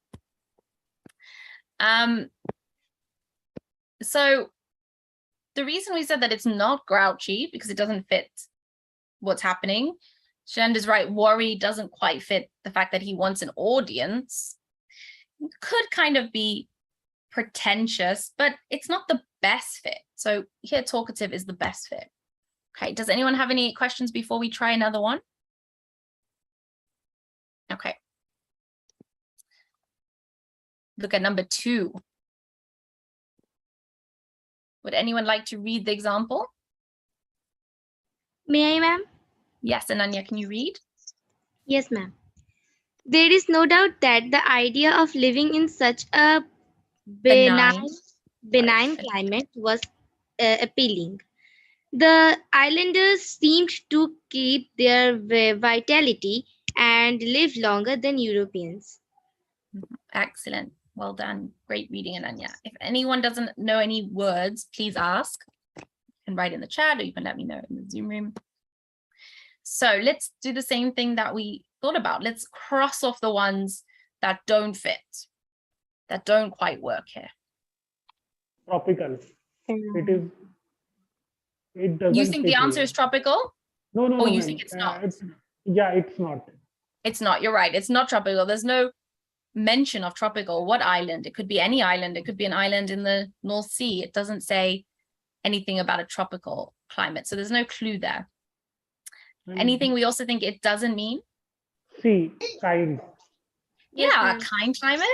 So the reason we said that it's not grouchy because it doesn't fit what's happening. Shand is right. Worry doesn't quite fit the fact that he wants an audience. It could kind of be pretentious, but it's not the best fit. So here, talkative is the best fit. Okay, does anyone have any questions before we try another one? Okay. Look at number 2. Would anyone like to read the example? May I, ma'am? Yes, Ananya, can you read? Yes, ma'am. There is no doubt that the idea of living in such a benign climate was appealing. The islanders seemed to keep their vitality and live longer than Europeans. Excellent. Well done. Great reading, Ananya. If anyone doesn't know any words, please ask. You can write in the chat, or you can let me know in the Zoom room. So let's do the same thing that we thought about. Let's cross off the ones that don't fit, that don't quite work here. Tropical. It doesn't. You think the answer is tropical? No. Or you think it's not? It's not. It's not. You're right. It's not tropical. There's no mention of tropical. What island? It could be any island. It could be an island in the North Sea. It doesn't say anything about a tropical climate. So there's no clue there. Anything we also think it doesn't mean? Sea, kind. Yeah, a kind climate.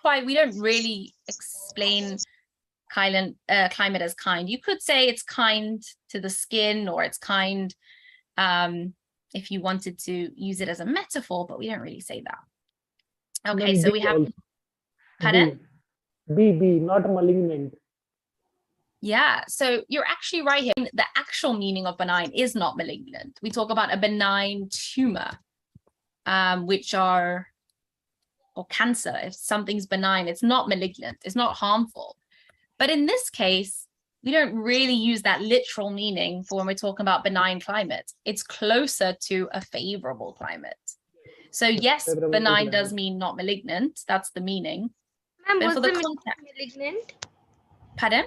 we don't really explain climate as kind. You could say it's kind to the skin, or it's kind if you wanted to use it as a metaphor, but we don't really say that. Okay, so we have, pardon? B, not malignant. Yeah, so you're actually right here. The actual meaning of benign is not malignant. We talk about a benign tumor, or cancer. If something's benign, it's not malignant, it's not harmful. But in this case, we don't really use that literal meaning for when we're talking about benign climate. It's closer to a favorable climate. So yes, benign does mean not malignant. That's the meaning. Ma'am, But what's for the the meaning of context, malignant? pardon?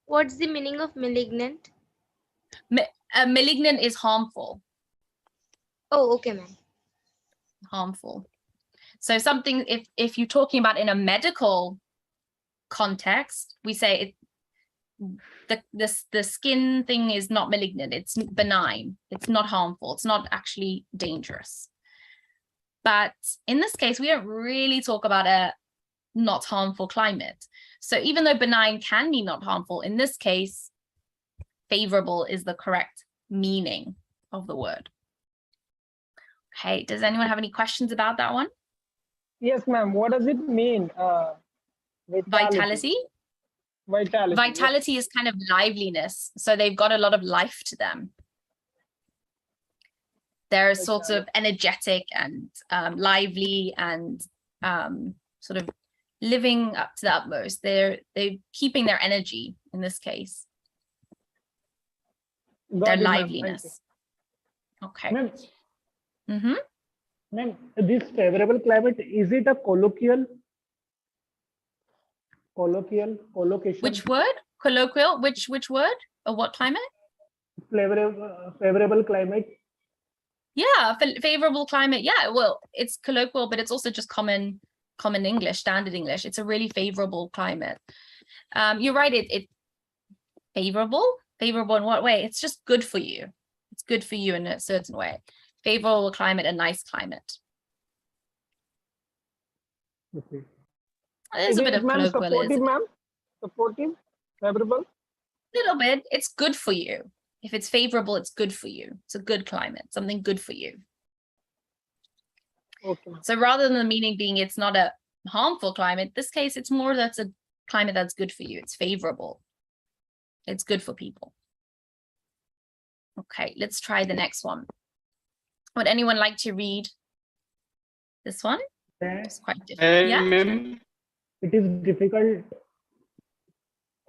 What's the meaning of malignant? Malignant is harmful. Oh, okay, ma'am. Harmful. So something, if you're talking about in a medical context, we say the skin thing is not malignant, it's benign, it's not harmful, it's not actually dangerous. But in this case, we don't really talk about a not harmful climate. So even though benign can mean not harmful, in this case, favorable is the correct meaning of the word. Okay, does anyone have any questions about that one? Yes, ma'am. What does it mean? Vitality? Vitality is kind of liveliness. So they've got a lot of life to them. They're sort of energetic and lively and sort of living up to the utmost. They're keeping their energy in this case. Their liveliness. Okay. Ma'am, ma'am, this favorable climate, is it a collocation? Which word? Colloquial? Which word? Or what climate? Favorable climate. Yeah, favorable climate. Yeah, well, it's colloquial, but it's also just common English, standard English. It's a really favorable climate. You're right. It favorable in what way? It's just good for you. It's good for you in a certain way. Favorable climate, a nice climate. Okay. There's a bit of colloquialism. Supportive, ma'am? Supportive, favorable? Little bit. It's good for you. If it's favorable, it's good for you. It's a good climate, something good for you. Okay. So rather than the meaning being it's not a harmful climate, this case, it's more that's a climate that's good for you. It's favorable. It's good for people. Okay, let's try the next one. Would anyone like to read this one? It's quite difficult. Yeah? It is difficult.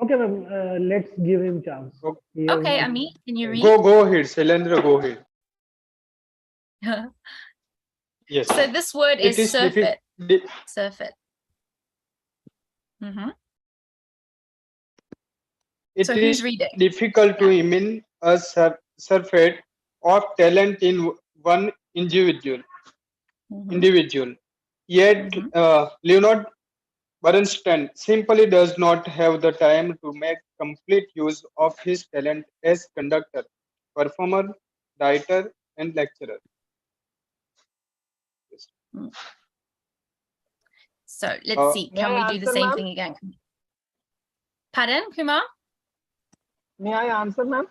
Okay, ma'am, let's give him chance. Okay, Amit, can you read? Go ahead, Shailendra, go ahead. Yes. So this word is surfeit. Surfeit. It so is who's reading? difficult to imagine a surfeit of talent in one individual. Yet Leonard Bernstein simply does not have the time to make complete use of his talent as conductor, performer, writer, and lecturer. So let's see. Can we do the same thing again? Pardon, Kumar? May I answer, ma'am?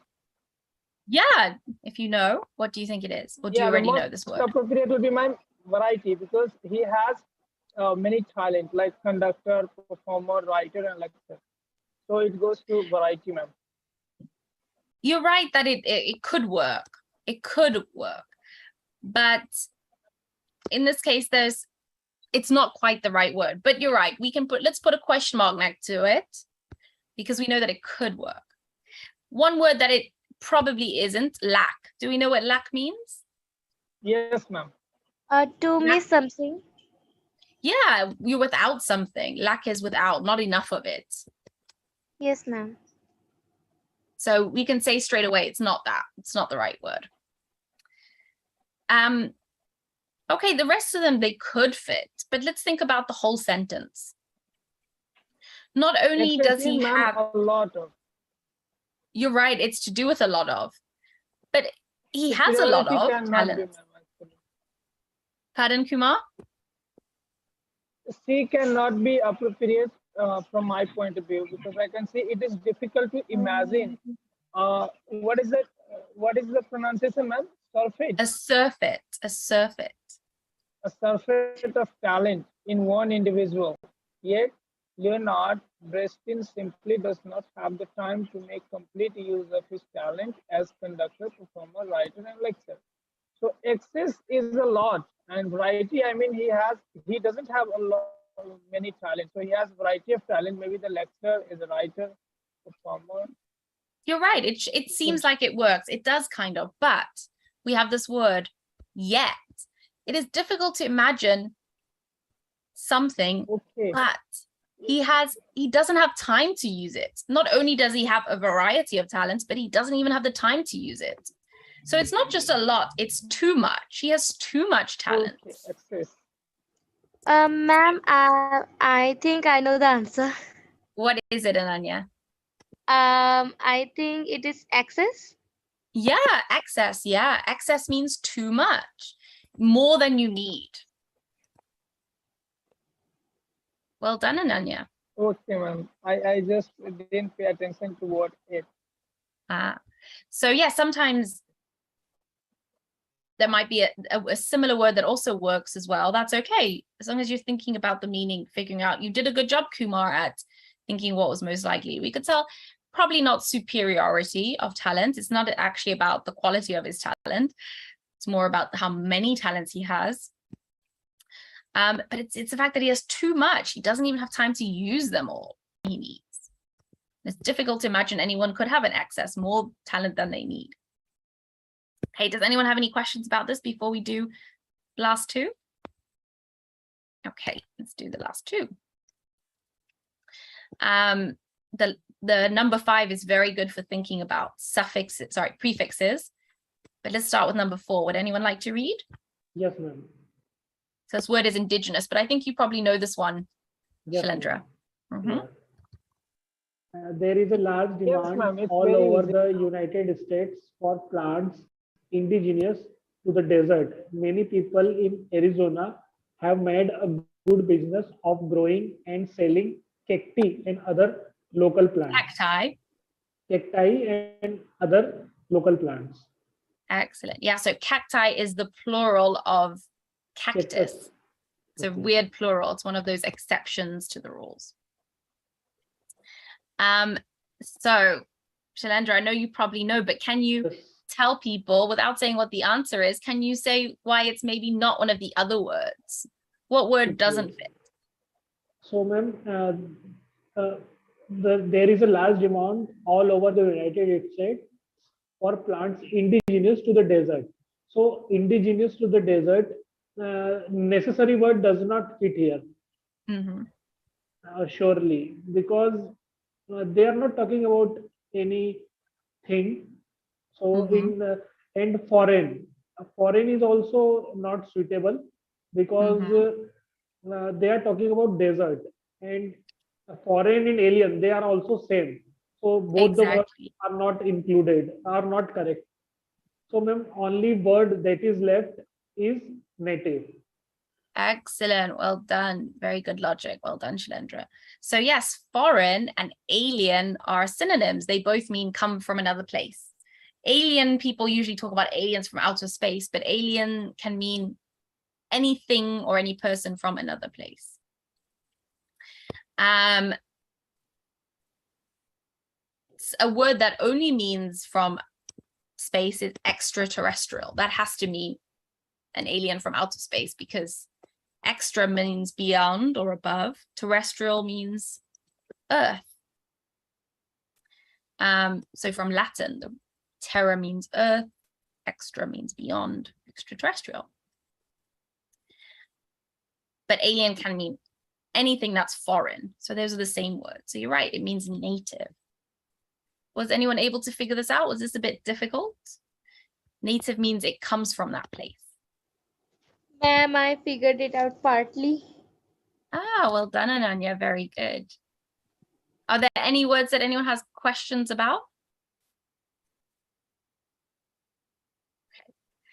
Yeah, if you know, what do you think it is? Or do you already know this word? Appropriate will be my variety, because he has many talent like conductor, performer, writer, and lecturer. So it goes to variety, ma'am. You're right that it could work. It could work. But in this case, it's not quite the right word. But you're right. Let's put a question mark next to it, because we know that it could work. One word that it probably isn't, lack. Do we know what lack means? Yes, ma'am. To miss something. Yeah, you're without something. Lack is without, not enough of it. Yes, ma'am. So we can say straight away, it's not that. It's not the right word. Okay, the rest of them, they could fit, but let's think about the whole sentence. Not only does he have a lot of. You're right, it's to do with a lot of, but he has a lot of talent. Pardon, Kumar? C cannot be appropriate from my point of view, because I can see it is difficult to imagine. What is it? What is the pronunciation, ma'am? Surfeit. A surfeit, a surfeit. A surfeit of talent in one individual. Yet, Leonard Brestin simply does not have the time to make complete use of his talent as conductor, performer, writer, and lecturer. So excess is a lot, and variety. I mean, he doesn't have a lot many talents. So he has variety of talent. Maybe the lecturer is a writer, performer. You're right. It seems like it works. It does kind of, but we have this word yet. It is difficult to imagine something, Okay. but he doesn't have time to use it. Not only does he have a variety of talents, but he doesn't even have the time to use it. So it's not just a lot, it's too much. He has too much talent. Okay. Excess. Ma'am, I think I know the answer. What is it, Ananya? I think it is excess. Yeah, excess. Yeah, excess means too much, more than you need. Well done, Ananya. Okay, ma'am. I just didn't pay attention to what it. So yeah, sometimes there might be a similar word that also works as well. That's okay, as long as you're thinking about the meaning, figuring out. You did a good job, Kumar, at thinking what was most likely. We could tell probably not superiority of talent. It's not actually about the quality of his talent. It's more about how many talents he has. But it's the fact that he has too much. He doesn't even have time to use them all he needs. It's difficult to imagine anyone could have an excess, more talent than they need. Hey, does anyone have any questions about this before we do last two? Okay, let's do the last two. The number 5 is very good for thinking about suffixes, sorry, prefixes. But let's start with number 4. Would anyone like to read? Yes, ma'am. So this word is indigenous, but I think you probably know this one, Yes, Shailendra. Yeah. There is a large demand ma'am, it's all very over easy. the United States for plants indigenous to the desert. Many people in Arizona have made a good business of growing and selling cacti and other local plants. Cacti and other local plants. Excellent. Yeah, so cacti is the plural of cactus. Cactus. It's a Okay. weird plural. It's one of those exceptions to the rules. So Shailendra, I know you probably know, but can you Yes. tell people, without saying what the answer is, can you say why it's maybe not one of the other words? What word doesn't fit? So, ma'am, there is a large demand all over the United States for plants indigenous to the desert. So, indigenous to the desert, necessary word does not fit here. Mm-hmm. Surely, because they are not talking about anything. So and foreign is also not suitable, because they are talking about desert, and foreign and alien, they are also same. So both the words Exactly. are not included, are not correct. So ma'am, only word that is left is native. Excellent. Well done. Very good logic. Well done, Shailendra. So yes, foreign and alien are synonyms. They both mean come from another place. Alien, people usually talk about aliens from outer space, but alien can mean anything or any person from another place. A word that only means from space is extraterrestrial. That has to mean an alien from outer space, because extra means beyond or above. Terrestrial means Earth. So from Latin, the terra means Earth, extra means beyond, extraterrestrial. But alien can mean anything that's foreign. So those are the same words. So you're right, it means native. Was anyone able to figure this out? Was this a bit difficult? Native means it comes from that place. Ma'am, I figured it out partly. Ah, well done, Ananya. Very good. Are there any words that anyone has questions about?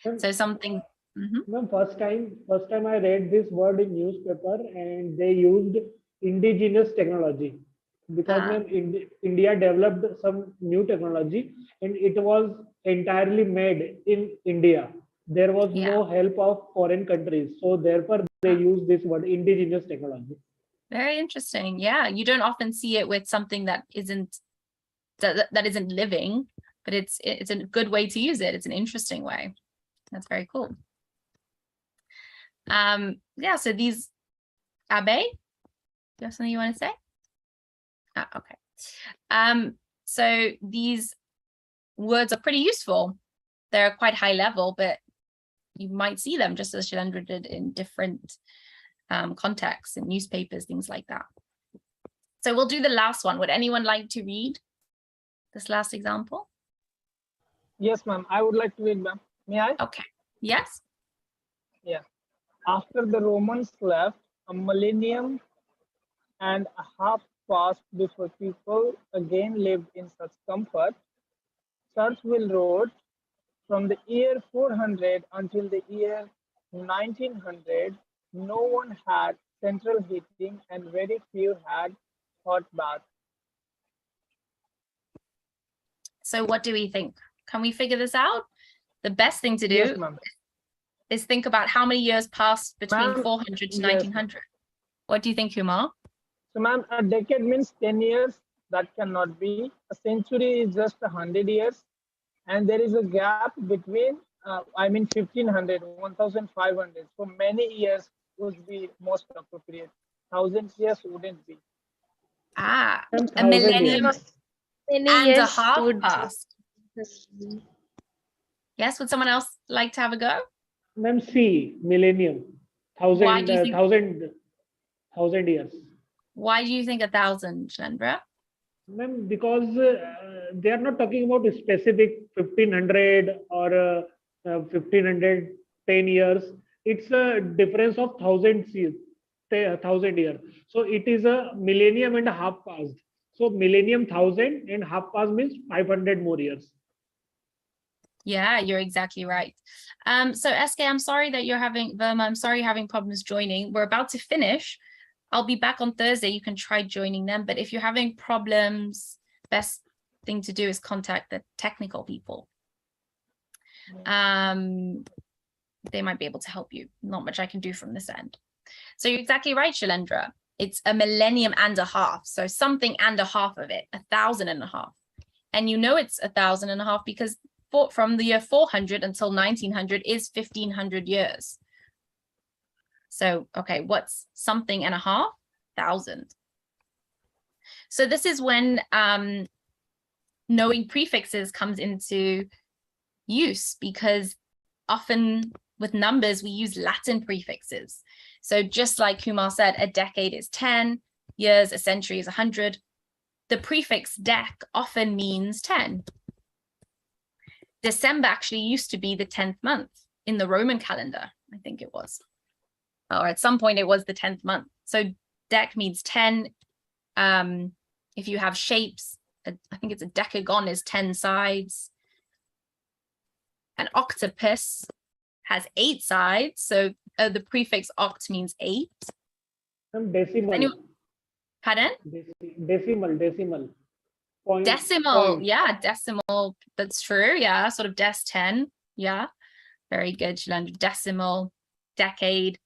Okay. So something Ma'am, first time I read this word in newspaper and they used indigenous technology because Ah. ma'am, India developed some new technology and it was entirely made in India. There was Yeah. no help of foreign countries, so therefore they use this word indigenous technology. Very interesting. Yeah, you don't often see it with something that isn't living, but it's a good way to use it. It's an interesting way. That's very cool. Yeah, so these, Abe, do you have something you want to say? Okay. So these words are pretty useful. They're quite high level, but you might see them just as Shalendra did in different contexts, in newspapers, things like that. So we'll do the last one. Would anyone like to read this last example? Yes, ma'am. I would like to read, ma'am. May I? Okay. Yes. Yeah. After the Romans left, a millennium and a half passed before people again lived in such comfort. Churchville Road, from the year 400 until the year 1900, no one had central heating and very few had hot baths. So what do we think? Can we figure this out? The best thing to do Yes, ma'am. is think about how many years passed between Ma'am, 400 to yes. 1900. What do you think, Kumar? So, ma'am, a decade means 10 years. That cannot be. A century is just 100 years. And there is a gap between, 1500, 1500. So many years would be most appropriate. 1,000 years wouldn't be. Ah, a 10,000 millennium years. Many and a years half would passed. Yes, would someone else like to have a go? Ma'am, C, millennium, Why do you think- thousand years. Why do you think 1,000, Shalendra? Ma'am, because they are not talking about a specific 1500 or 1510 years. It's a difference of 1,000 years. So it is a millennium and a half passed. So millennium 1,000 and half past means 500 more years. Yeah, you're exactly right. So SK, I'm sorry that you're having, Verma, I'm sorry you're having problems joining. We're about to finish. I'll be back on Thursday. You can try joining them. But if you're having problems, best thing to do is contact the technical people. They might be able to help you. Not much I can do from this end. So you're exactly right, Shalendra. It's a millennium and a half. So something and a half of it, 1,000 and a half. And you know it's 1,000 and a half because from the year 400 until 1900 is 1,500 years. So, okay, what's something and a half? 1,000. So this is when knowing prefixes comes into use, because often with numbers, we use Latin prefixes. So just like Kumar said, a decade is 10 years, a century is 100. The prefix dec often means 10. December actually used to be the 10th month in the Roman calendar, I think it was. Or at some point it was the 10th month. So dec means 10. If you have shapes, I think it's a decagon is 10 sides. An octopus has 8 sides. So the prefix oct means 8. Some decimal. Pardon? Decimal. Point, Decimal, point. yeah, decimal. That's true. Yeah, sort of des 10. Yeah, very good, Shalendra. Decimal, decade,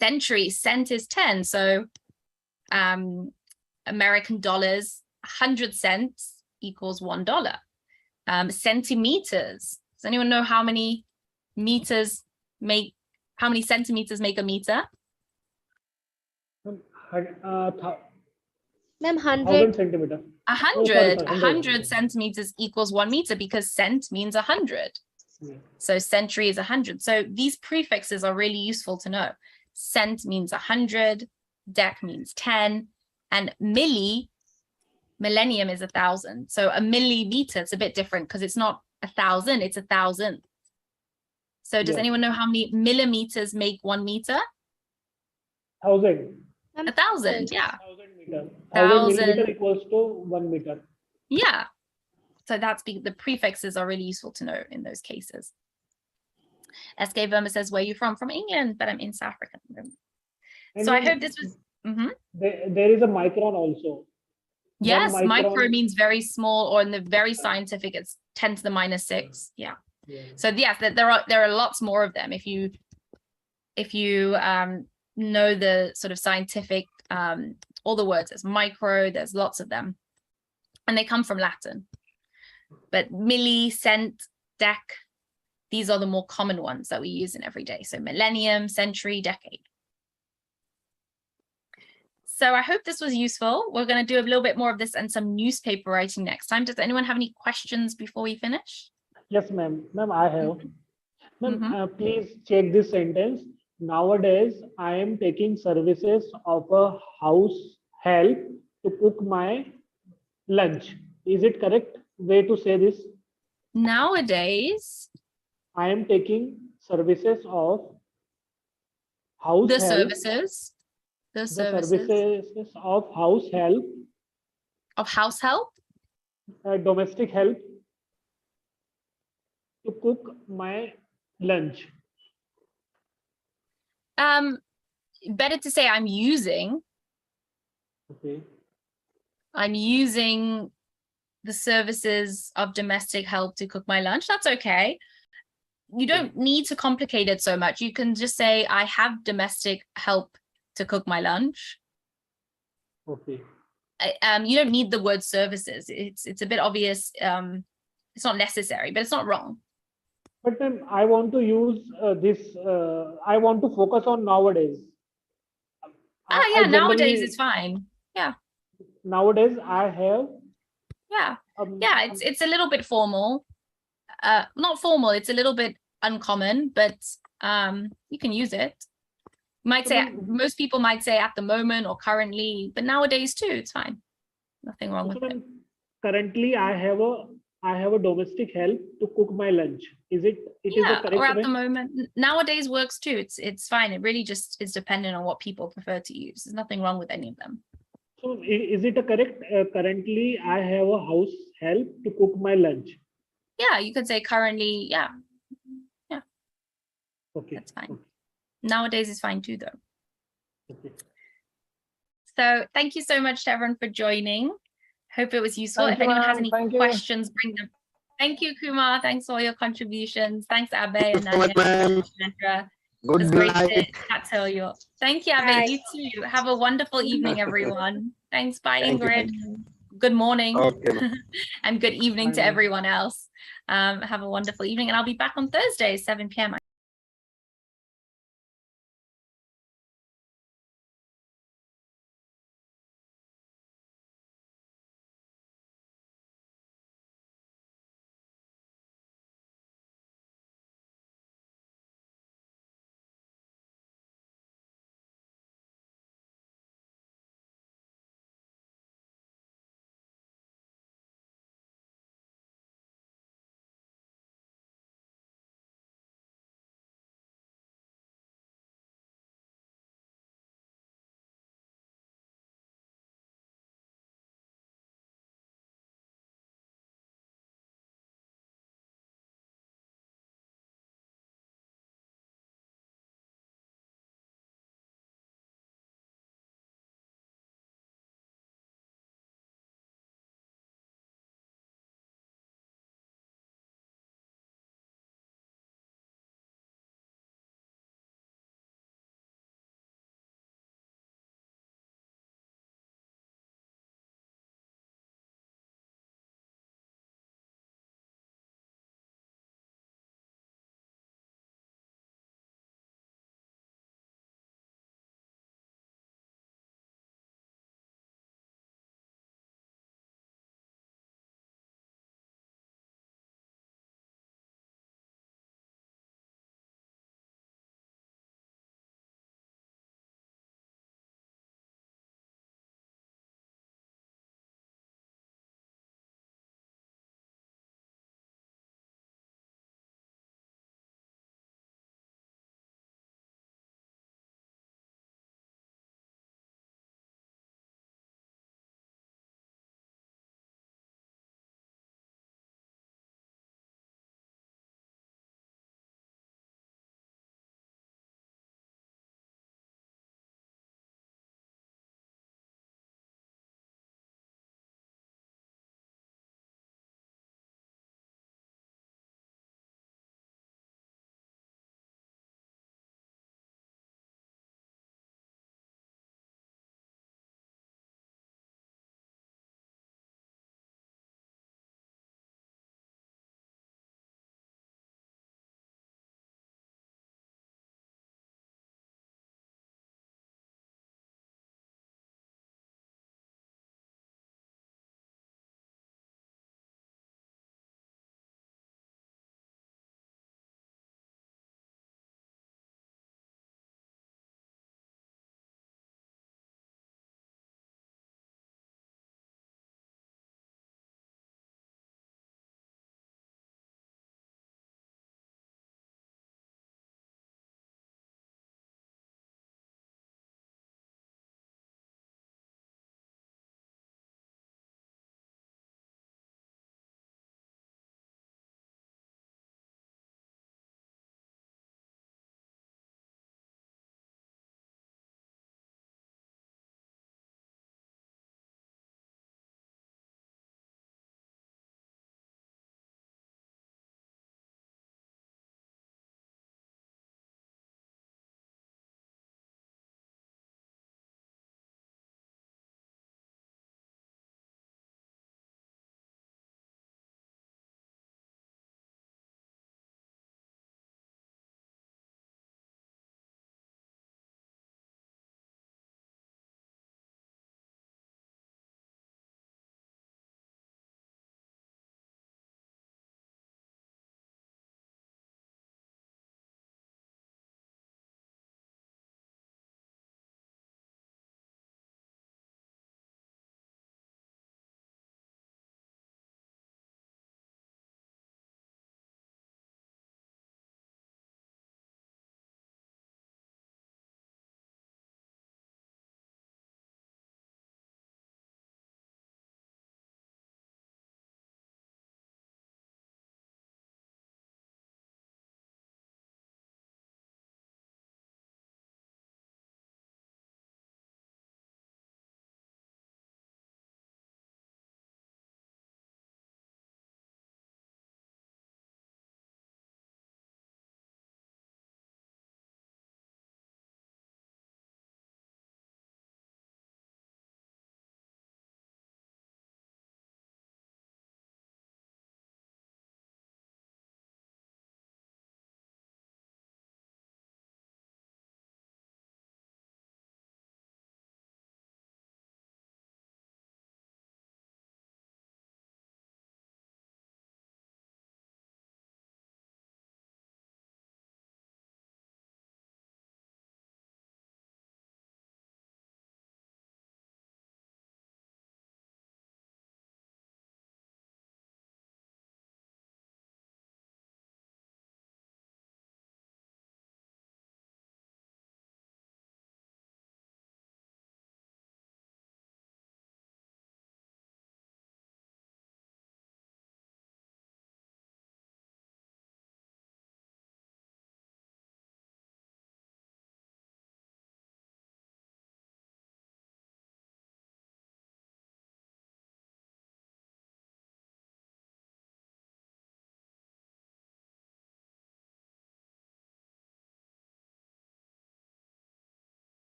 century. Cent is 10. So American dollars, 100 cents equals $1. Centimeters. Does anyone know how many meters make, how many centimeters make a meter? Ma'am, 1,000 100. centimeter. 100. 100. 100 centimeters equals 1 meter because cent means 100. Yeah. So century is 100. So these prefixes are really useful to know. Cent means 100, dec means 10, and millennium is 1,000. So a millimeter, it's a bit different because it's not 1,000, it's 1,000. So does Yeah. anyone know how many millimeters make 1 meter? 1,000. 1,000, yeah. 1,000 meter. 1,000. 1,000 millimeter equals to 1 meter. Yeah. So that's the prefixes are really useful to know in those cases. SK Verma says, where are you from? From England, but I'm in South Africa. And So I then hope this was, mhm. there is a micron also. Yes, One micro means very small, or in the very scientific, it's 10 to the minus 6. Yeah. Yeah. So yes, there are lots more of them. If you know the sort of scientific, all the words, there's micro, there's lots of them, and they come from Latin. But milli, cent, dec, these are the more common ones that we use in every day. So millennium, century, decade. So I hope this was useful. We're going to do a little bit more of this and some newspaper writing next time. Does anyone have any questions before we finish? Yes, ma'am. Ma'am, I have. Ma'am, Mhm. please check this sentence. Nowadays, I am taking services of a house help to cook my lunch. Is it correct way to say this? Nowadays, I am taking services of house the help. services, the The services services of house help, of house help. domestic help to cook my lunch. Better to say I'm using Okay. the services of domestic help to cook my lunch. That's okay. You don't need to complicate it so much. You can just say I have domestic help to cook my lunch. Okay. You don't need the word services. It's a bit obvious. It's not necessary, but it's not wrong. But then I want to use this. I want to focus on nowadays. Yeah, I nowadays generally- it's fine. Yeah, Nowadays I have. yeah, yeah. It's a little bit formal. Not formal. It's a little bit uncommon, but you can use it. You might say, most people might say at the moment or currently, but nowadays too, it's fine. Nothing wrong with it. Currently, I have a domestic help to cook my lunch. Is it? It is Yeah, a correct or at way? the moment. Nowadays works too. It's fine. It really just is dependent on what people prefer to use. There's nothing wrong with any of them. So is it a correct? Currently, I have a house help to cook my lunch. Yeah, you could say currently. Yeah, Okay. that's fine. Okay. Nowadays is fine too, though. Okay. So thank you so much to everyone for joining. Hope it was useful. Thank If you, anyone has ma'am. any Thank you. questions, bring them. Thank you, Kumar. Thanks for all your contributions. Thanks, Abe and Thank you so much, Nanya. ma'am. Sandra. It Good was great to night. chat to you. Thank you, Abe. Bye. You too. Have a wonderful evening, everyone. Thanks. Bye, Thank you, Ingrid. thank you. Good morning. Okay, ma'am. And good evening Bye, to ma'am. everyone else. Have a wonderful evening, and I'll be back on Thursday, 7 p.m.